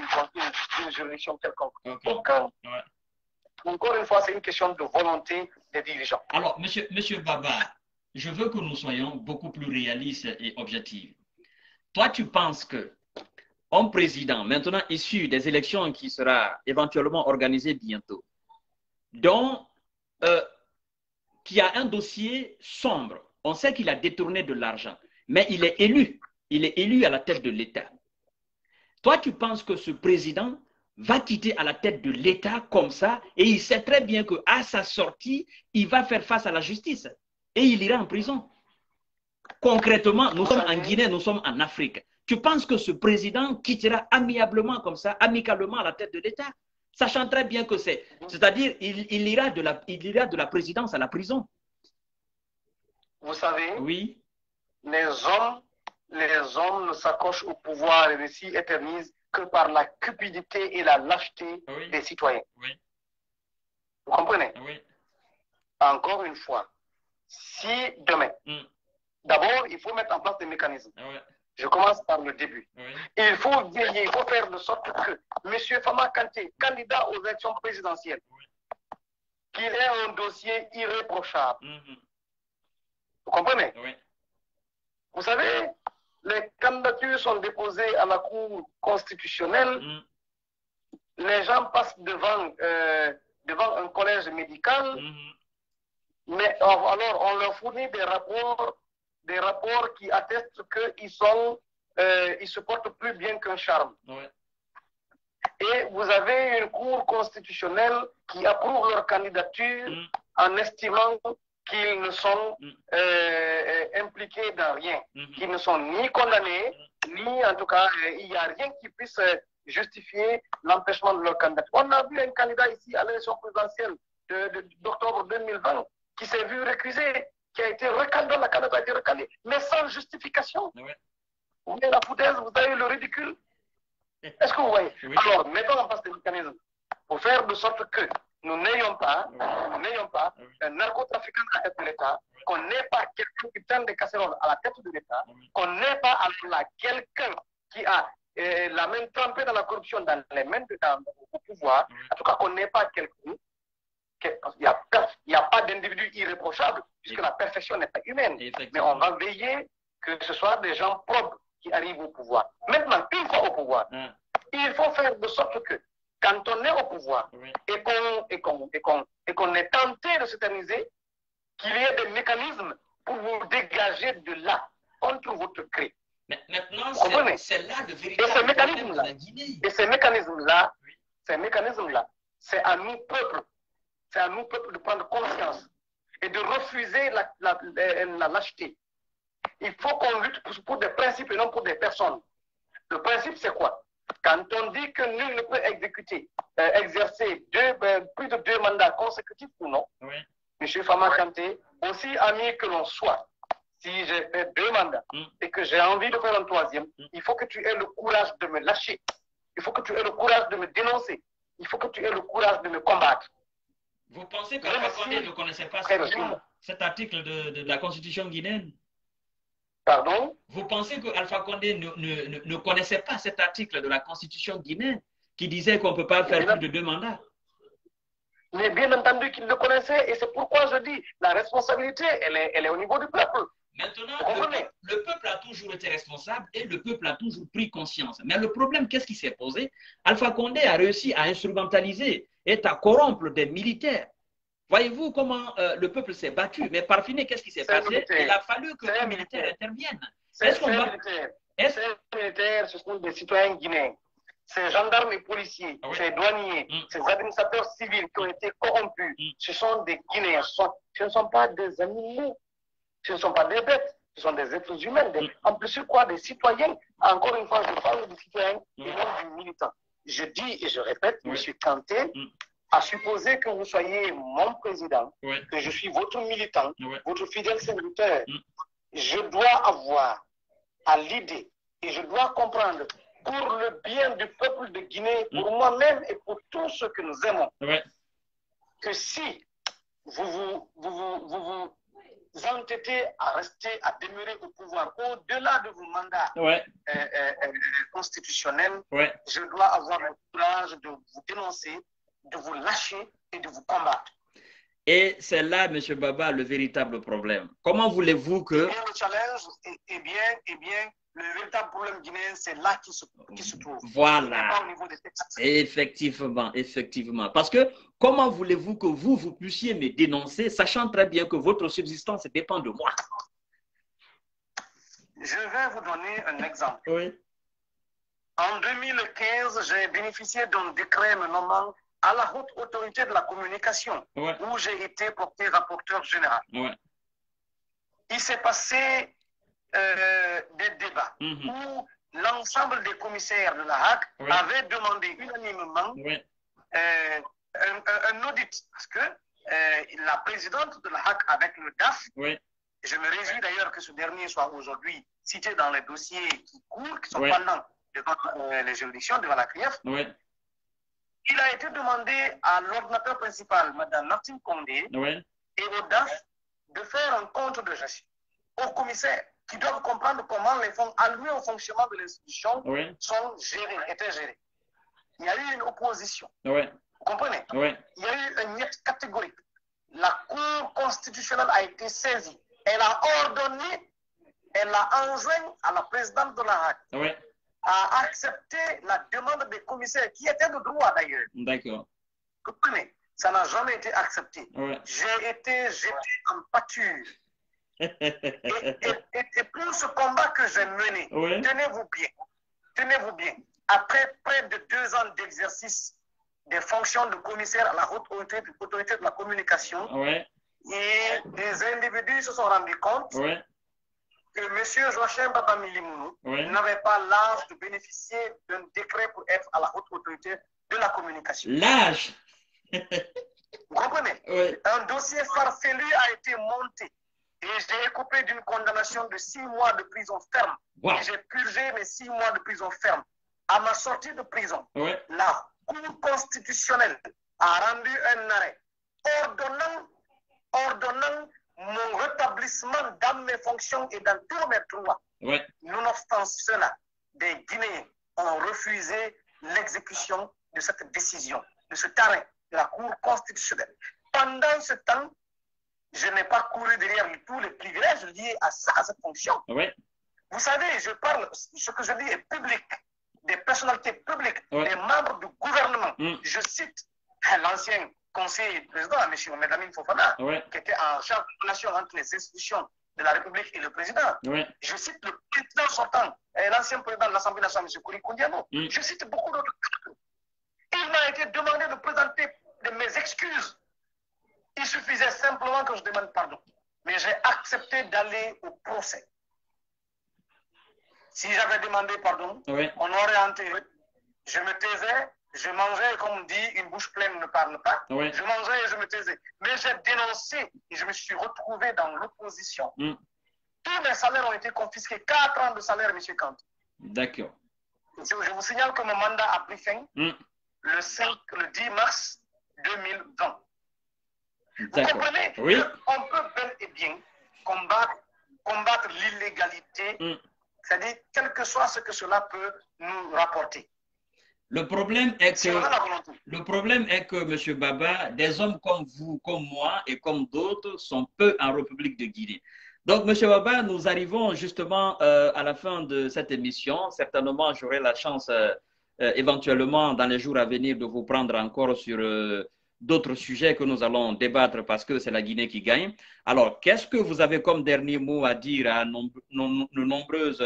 une juridiction quelconque? Okay. Aucun. Ouais. Encore une fois, c'est une question de volonté des dirigeants. Alors, monsieur Baba, je veux que nous soyons beaucoup plus réalistes et objectifs. Toi, tu penses que un président, maintenant issu des élections qui sera éventuellement organisée bientôt, dont, qui a un dossier sombre, on sait qu'il a détourné de l'argent, mais il est élu à la tête de l'État. Toi, tu penses que ce président va quitter à la tête de l'État comme ça, et il sait très bien qu'à sa sortie, il va faire face à la justice, et il ira en prison. Concrètement, nous sommes en Guinée, nous sommes en Afrique. Tu penses que ce président quittera amiablement comme ça, amicalement à la tête de l'État, sachant très bien que c'est-à-dire il ira de la présidence à la prison. Vous savez, oui, les hommes ne s'accrochent au pouvoir et ne s'y éternisent que par la cupidité et la lâcheté oui, des citoyens. oui, Vous comprenez? oui. Encore une fois, si demain, d'abord, il faut mettre en place des mécanismes. Oui. Je commence par le début. Oui. Il faut veiller, il faut faire de sorte que M. Fama Kanté, candidat aux élections présidentielles, qu'il ait un dossier irréprochable. Vous comprenez? Oui. Vous savez, les candidatures sont déposées à la Cour constitutionnelle. Les gens passent devant un collège médical. Mais alors, on leur fournit des rapports qui attestent qu'ils se portent plus bien qu'un charme. Ouais. Et vous avez une Cour constitutionnelle qui approuve leur candidature en estimant qu'ils ne sont impliqués dans rien, qu'ils ne sont ni condamnés, ni en tout cas, il n'y a rien qui puisse justifier l'empêchement de leur candidature. On a vu un candidat ici à l'élection présidentielle d'octobre 2020 qui s'est vu récuser, qui a été recalé, la candidature a été recalée, mais sans justification. Ouais. Vous voyez la foutaise, vous avez le ridicule. Est-ce que vous voyez? Oui. Alors, mettons en place des mécanismes pour faire de sorte que nous n'ayons pas un narcotrafiquant à la tête de l'État, qu'on n'ait pas quelqu'un qui tente des casseroles à la tête de l'État, qu'on n'ait pas quelqu'un qui a la main trempée dans la corruption dans les mains au pouvoir, en tout cas qu'on n'ait pas quelqu'un. Il n'y a pas d'individu irréprochable, puisque la perfection n'est pas humaine. Mais on va veiller que ce soit des gens propres qui arrivent au pouvoir. Maintenant, une fois au pouvoir, il faut faire de sorte que, quand on est au pouvoir et qu'on est tenté de s'éterniser, qu'il y ait des mécanismes pour vous dégager de là, contre votre gré. Maintenant, c'est là le véritable problème de la Guinée. Et ces mécanismes-là, c'est à nous, peuple, de prendre conscience et de refuser la lâcheté. Il faut qu'on lutte pour des principes et non pour des personnes. Le principe, c'est quoi? Quand on dit que nul ne peut exercer plus de 2 mandats consécutifs ou non, M. Fama Kanté, aussi ami que l'on soit, si j'ai fait 2 mandats et que j'ai envie de faire un 3e, il faut que tu aies le courage de me lâcher. Il faut que tu aies le courage de me dénoncer. Il faut que tu aies le courage de me combattre. Vous pensez qu'Alpha Condé ne connaissait pas cet article de la Constitution guinéenne? Pardon? Vous pensez que Alpha Condé ne connaissait pas cet article de la Constitution guinéenne qui disait qu'on ne peut pas faire plus de 2 mandats? Mais bien entendu qu'il le connaissait, et c'est pourquoi je dis la responsabilité, elle est au niveau du peuple. Maintenant, le peuple a toujours été responsable et le peuple a toujours pris conscience. Mais le problème, qu'est-ce qui s'est posé? Alpha Condé a réussi à instrumentaliser et à corrompre des militaires. Voyez-vous comment le peuple s'est battu. Mais par finir, qu'est-ce qui s'est passé? Il a fallu que les militaires interviennent. Est-ce qu'on va... Ces militaires, ce sont des citoyens guinéens. Ces gendarmes et policiers, ces douaniers, ces administrateurs civils qui ont été corrompus, ce sont des Guinéens. Ce ne sont pas des animaux, ce ne sont pas des bêtes, ce sont des êtres humains. En plus, quoi, des citoyens. Encore une fois, je parle des citoyens et non du militant. Je dis et je répète, M. Kanté, à supposer que vous soyez mon président, que je suis votre militant, votre fidèle serviteur, je dois avoir à l'idée et je dois comprendre pour le bien du peuple de Guinée, pour moi-même et pour tous ceux que nous aimons, que si vous entêtez à rester, à demeurer au pouvoir au-delà de vos mandats constitutionnels, je dois avoir le courage de vous dénoncer, de vous lâcher et de vous combattre. Et c'est là, M. Baba, le véritable problème. Comment voulez-vous que... Eh bien, le challenge, le véritable problème guinéen, c'est là qui se trouve. Voilà. Pas au niveau des textes. Effectivement, effectivement. Parce que comment voulez-vous que vous puissiez me dénoncer, sachant très bien que votre subsistance dépend de moi? Je vais vous donner un exemple. Oui. En 2015, j'ai bénéficié d'un décret me nommant à la haute autorité de la communication, où j'ai été porté rapporteur général. Il s'est passé des débats où l'ensemble des commissaires de la HAC avaient demandé unanimement un audit, parce que la présidente de la HAC avec le DAF, je me réjouis d'ailleurs que ce dernier soit aujourd'hui cité dans les dossiers qui courent, qui sont pendants devant les juridictions, devant la CRIEF. Il a été demandé à l'ordinateur principal, Mme Martine Condé, et au DAF de faire un compte de gestion aux commissaires qui doivent comprendre comment les fonds alloués au fonctionnement de l'institution sont gérés, étaient gérés. Il y a eu une opposition. Vous comprenez? Il y a eu un niet catégorique. La Cour constitutionnelle a été saisie. Elle a ordonné, elle a enjoint à la présidente de la HAC à accepter la demande des commissaires, qui était de droit d'ailleurs. D'accord. Vous comprenez? Ça n'a jamais été accepté. J'ai été jeté en pâture. Et pour ce combat que j'ai mené, tenez-vous bien, après près de 2 ans d'exercice des fonctions de commissaire à la haute autorité de la communication, et des individus se sont rendus compte que M. Joachim Baba Milimounou n'avait pas l'âge de bénéficier d'un décret pour être à la haute autorité de la communication. L'âge? Vous comprenez? Un dossier farfelu a été monté. Et j'ai écopé d'une condamnation de 6 mois de prison ferme. Et j'ai purgé mes 6 mois de prison ferme. À ma sortie de prison, la Cour constitutionnelle a rendu un arrêt ordonnant mon rétablissement dans mes fonctions et dans tous mes droits. Nonobstant cela, des Guinéens ont refusé l'exécution de cette décision, de cet arrêt de la Cour constitutionnelle. Pendant ce temps, je n'ai pas couru derrière tous les privilèges liés à cette fonction. Vous savez, je parle, ce que je dis est public, des personnalités publiques, des membres du gouvernement. Je cite l'ancien conseiller président, M. Mohamed Amin Fofana, qui était en charge de la relation entre les institutions de la République et le président. Je cite le président sortant, l'ancien président de l'Assemblée nationale, M. Kouri Koundiano. Je cite beaucoup d'autres. Il m'a été demandé de présenter mes excuses. Il suffisait simplement que je demande pardon. Mais j'ai accepté d'aller au procès. Si j'avais demandé pardon, on aurait enterré. Je me taisais, je mangeais, comme on dit, une bouche pleine ne parle pas. Je mangeais et je me taisais. Mais j'ai dénoncé et je me suis retrouvé dans l'opposition. Tous mes salaires ont été confisqués. 4 ans de salaire, M. Kant. D'accord. Je vous signale que mon mandat a pris fin le 10 mars 2020. Vous comprenez? On peut bel et bien combattre l'illégalité, c'est-à-dire quel que soit ce que cela peut nous rapporter. Le problème est que, M. Baba, des hommes comme vous, comme moi et comme d'autres sont peu en République de Guinée. Donc, M. Baba, nous arrivons justement à la fin de cette émission. Certainement, j'aurai la chance éventuellement dans les jours à venir de vous prendre encore sur d'autres sujets que nous allons débattre parce que c'est la Guinée qui gagne. Alors, qu'est-ce que vous avez comme dernier mot à dire à nos nombreuses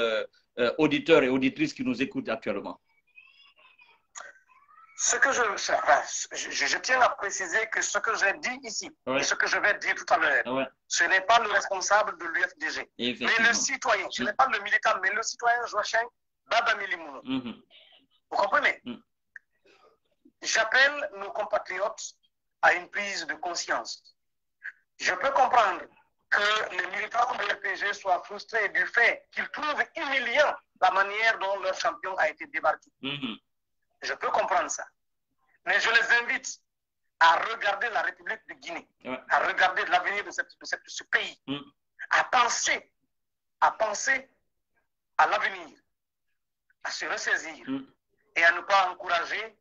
auditeurs et auditrices qui nous écoutent actuellement? Ce que je tiens à préciser que ce que j'ai dit ici et ce que je vais dire tout à l'heure, ce n'est pas le responsable de l'UFDG, mais le citoyen. Ce n'est pas le militant, mais le citoyen Joachim Baba Milimouno. Vous comprenez? J'appelle nos compatriotes à une prise de conscience. Je peux comprendre que les militants de l'UFDG soient frustrés du fait qu'ils trouvent humiliant la manière dont leur champion a été débarqué. Je peux comprendre ça. Mais je les invite à regarder la République de Guinée, à regarder l'avenir de ce pays, à penser à l'avenir, à se ressaisir et à ne pas encourager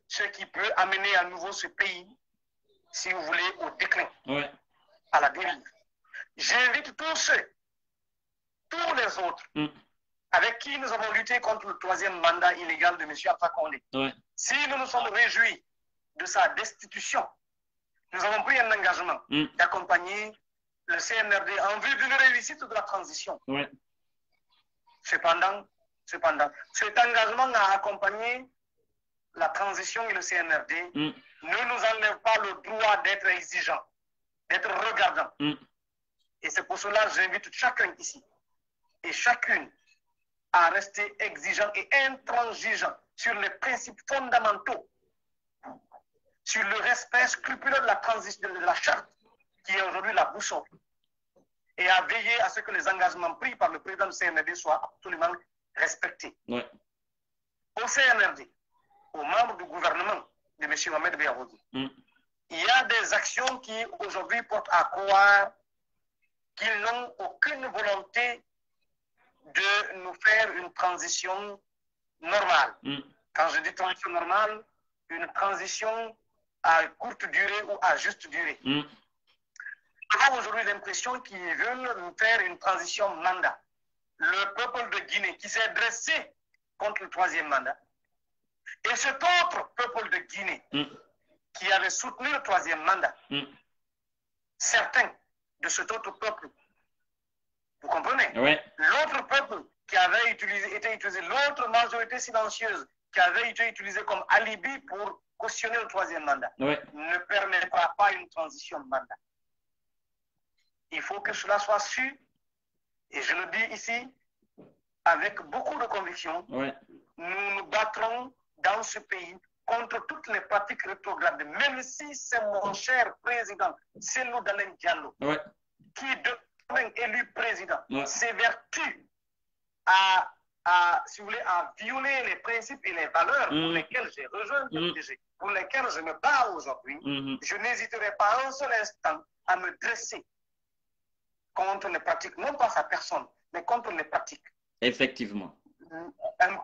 ce qui peut amener à nouveau ce pays, si vous voulez, au déclin, à la dérive. J'invite tous les autres avec qui nous avons lutté contre le 3e mandat illégal de M. Alpha Condé. Si nous nous sommes réjouis de sa destitution, nous avons pris un engagement d'accompagner le CNRD en vue d'une réussite de la transition. Cependant, cet engagement à accompagner la transition et le CNRD ne nous enlève pas le droit d'être exigeant, d'être regardant. Et c'est pour cela que j'invite chacun ici et chacune à rester exigeant et intransigeant sur les principes fondamentaux, sur le respect scrupuleux de la transition, de la charte, qui est aujourd'hui la boussole, et à veiller à ce que les engagements pris par le président du CNRD soient absolument respectés. Au CNRD, aux membres du gouvernement de M. Mohamed Beyahoudi, il y a des actions qui aujourd'hui portent à croire qu'ils n'ont aucune volonté de nous faire une transition normale. Quand je dis transition normale, une transition à courte durée ou à juste durée. Nous avons aujourd'hui l'impression qu'ils veulent nous faire une transition mandat. Le peuple de Guinée qui s'est dressé contre le 3e mandat et cet autre peuple de Guinée qui avait soutenu le 3e mandat, certains de cet autre peuple, vous comprenez? L'autre peuple qui avait été utilisé, l'autre majorité silencieuse qui avait été utilisée comme alibi pour cautionner le 3e mandat, ne permettra pas une transition mandat. Il faut que cela soit su, et je le dis ici avec beaucoup de conviction, nous nous battrons dans ce pays contre toutes les pratiques rétrogrades, même si c'est mon cher président, Cellou Dalein Diallo, qui devient élu président, s'évertue si vous voulez, à violer les principes et les valeurs pour lesquels j'ai rejoint le PDG, pour lesquels je me bats aujourd'hui, je n'hésiterai pas un seul instant à me dresser contre les pratiques, non pas sa personne, mais contre les pratiques. Effectivement. Un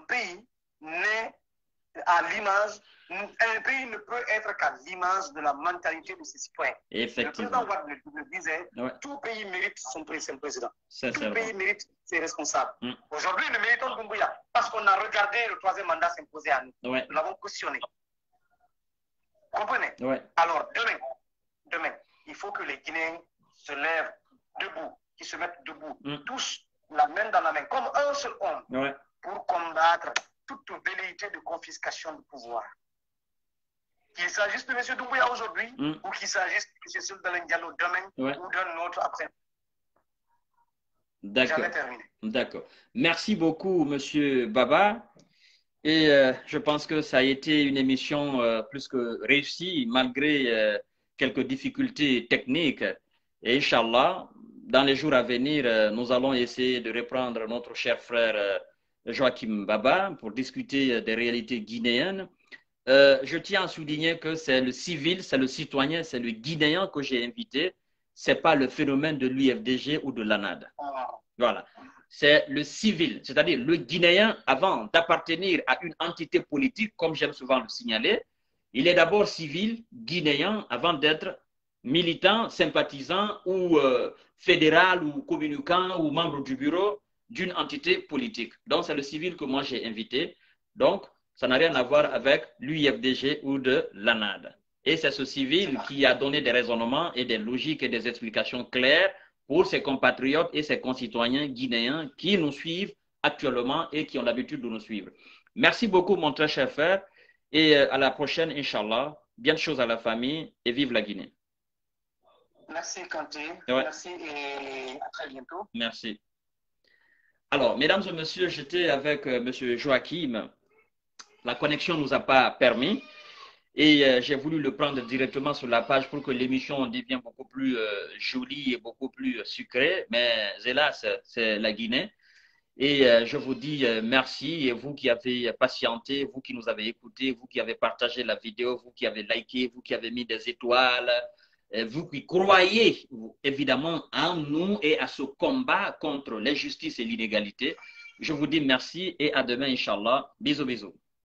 pays n'est à l'image, un pays ne peut être qu'à l'image de la mentalité de ses citoyens. Effectivement. Le président Ouad le disait, tout pays mérite son président. Tout pays mérite ses responsables. Aujourd'hui, nous méritons Doumbouya parce qu'on a regardé le 3e mandat s'imposer à nous. Nous l'avons cautionné. Vous comprenez? Alors, demain, il faut que les Guinéens se lèvent debout, qu'ils se mettent debout, tous la main dans la main, comme un seul homme, pour combattre toute velléité de confiscation du pouvoir. Qu'il s'agisse de M. Doumbouya aujourd'hui, ou qu'il s'agisse de M. Cellou Dalein Diallo demain, ou d'un autre après. D'accord. Merci beaucoup, M. Baba. Et je pense que ça a été une émission plus que réussie, malgré quelques difficultés techniques. Et Inch'Allah, dans les jours à venir, nous allons essayer de reprendre notre cher frère Joachim Baba pour discuter des réalités guinéennes. Je tiens à souligner que c'est le civil, c'est le citoyen, c'est le Guinéen que j'ai invité. Ce n'est pas le phénomène de l'UFDG ou de l'ANAD. Voilà. C'est le civil, c'est-à-dire le Guinéen, avant d'appartenir à une entité politique, comme j'aime souvent le signaler, il est d'abord civil, guinéen, avant d'être militant, sympathisant ou fédéral ou communicant ou membre du bureau d'une entité politique. Donc, c'est le civil que moi j'ai invité. Donc, Ça n'a rien à voir avec l'UIFDG ou de l'ANAD. Et c'est ce civil qui a donné des raisonnements et des logiques et des explications claires pour ses compatriotes et ses concitoyens guinéens qui nous suivent actuellement et qui ont l'habitude de nous suivre. Merci beaucoup, mon très cher frère, et à la prochaine, Inch'Allah. Bien de choses à la famille et vive la Guinée. Merci, Kanté. Ouais. Merci et à très bientôt. Merci. Alors, mesdames et messieurs, j'étais avec M. Joachim. La connexion ne nous a pas permis et j'ai voulu le prendre directement sur la page pour que l'émission devienne beaucoup plus jolie et beaucoup plus sucrée. Mais hélas, c'est la Guinée. Et je vous dis merci, et vous qui avez patienté, vous qui nous avez écoutés, vous qui avez partagé la vidéo, vous qui avez liké, vous qui avez mis des étoiles, vous qui croyez évidemment en nous et à ce combat contre l'injustice et l'inégalité. Je vous dis merci et à demain, Inch'Allah. Bisous, bisous.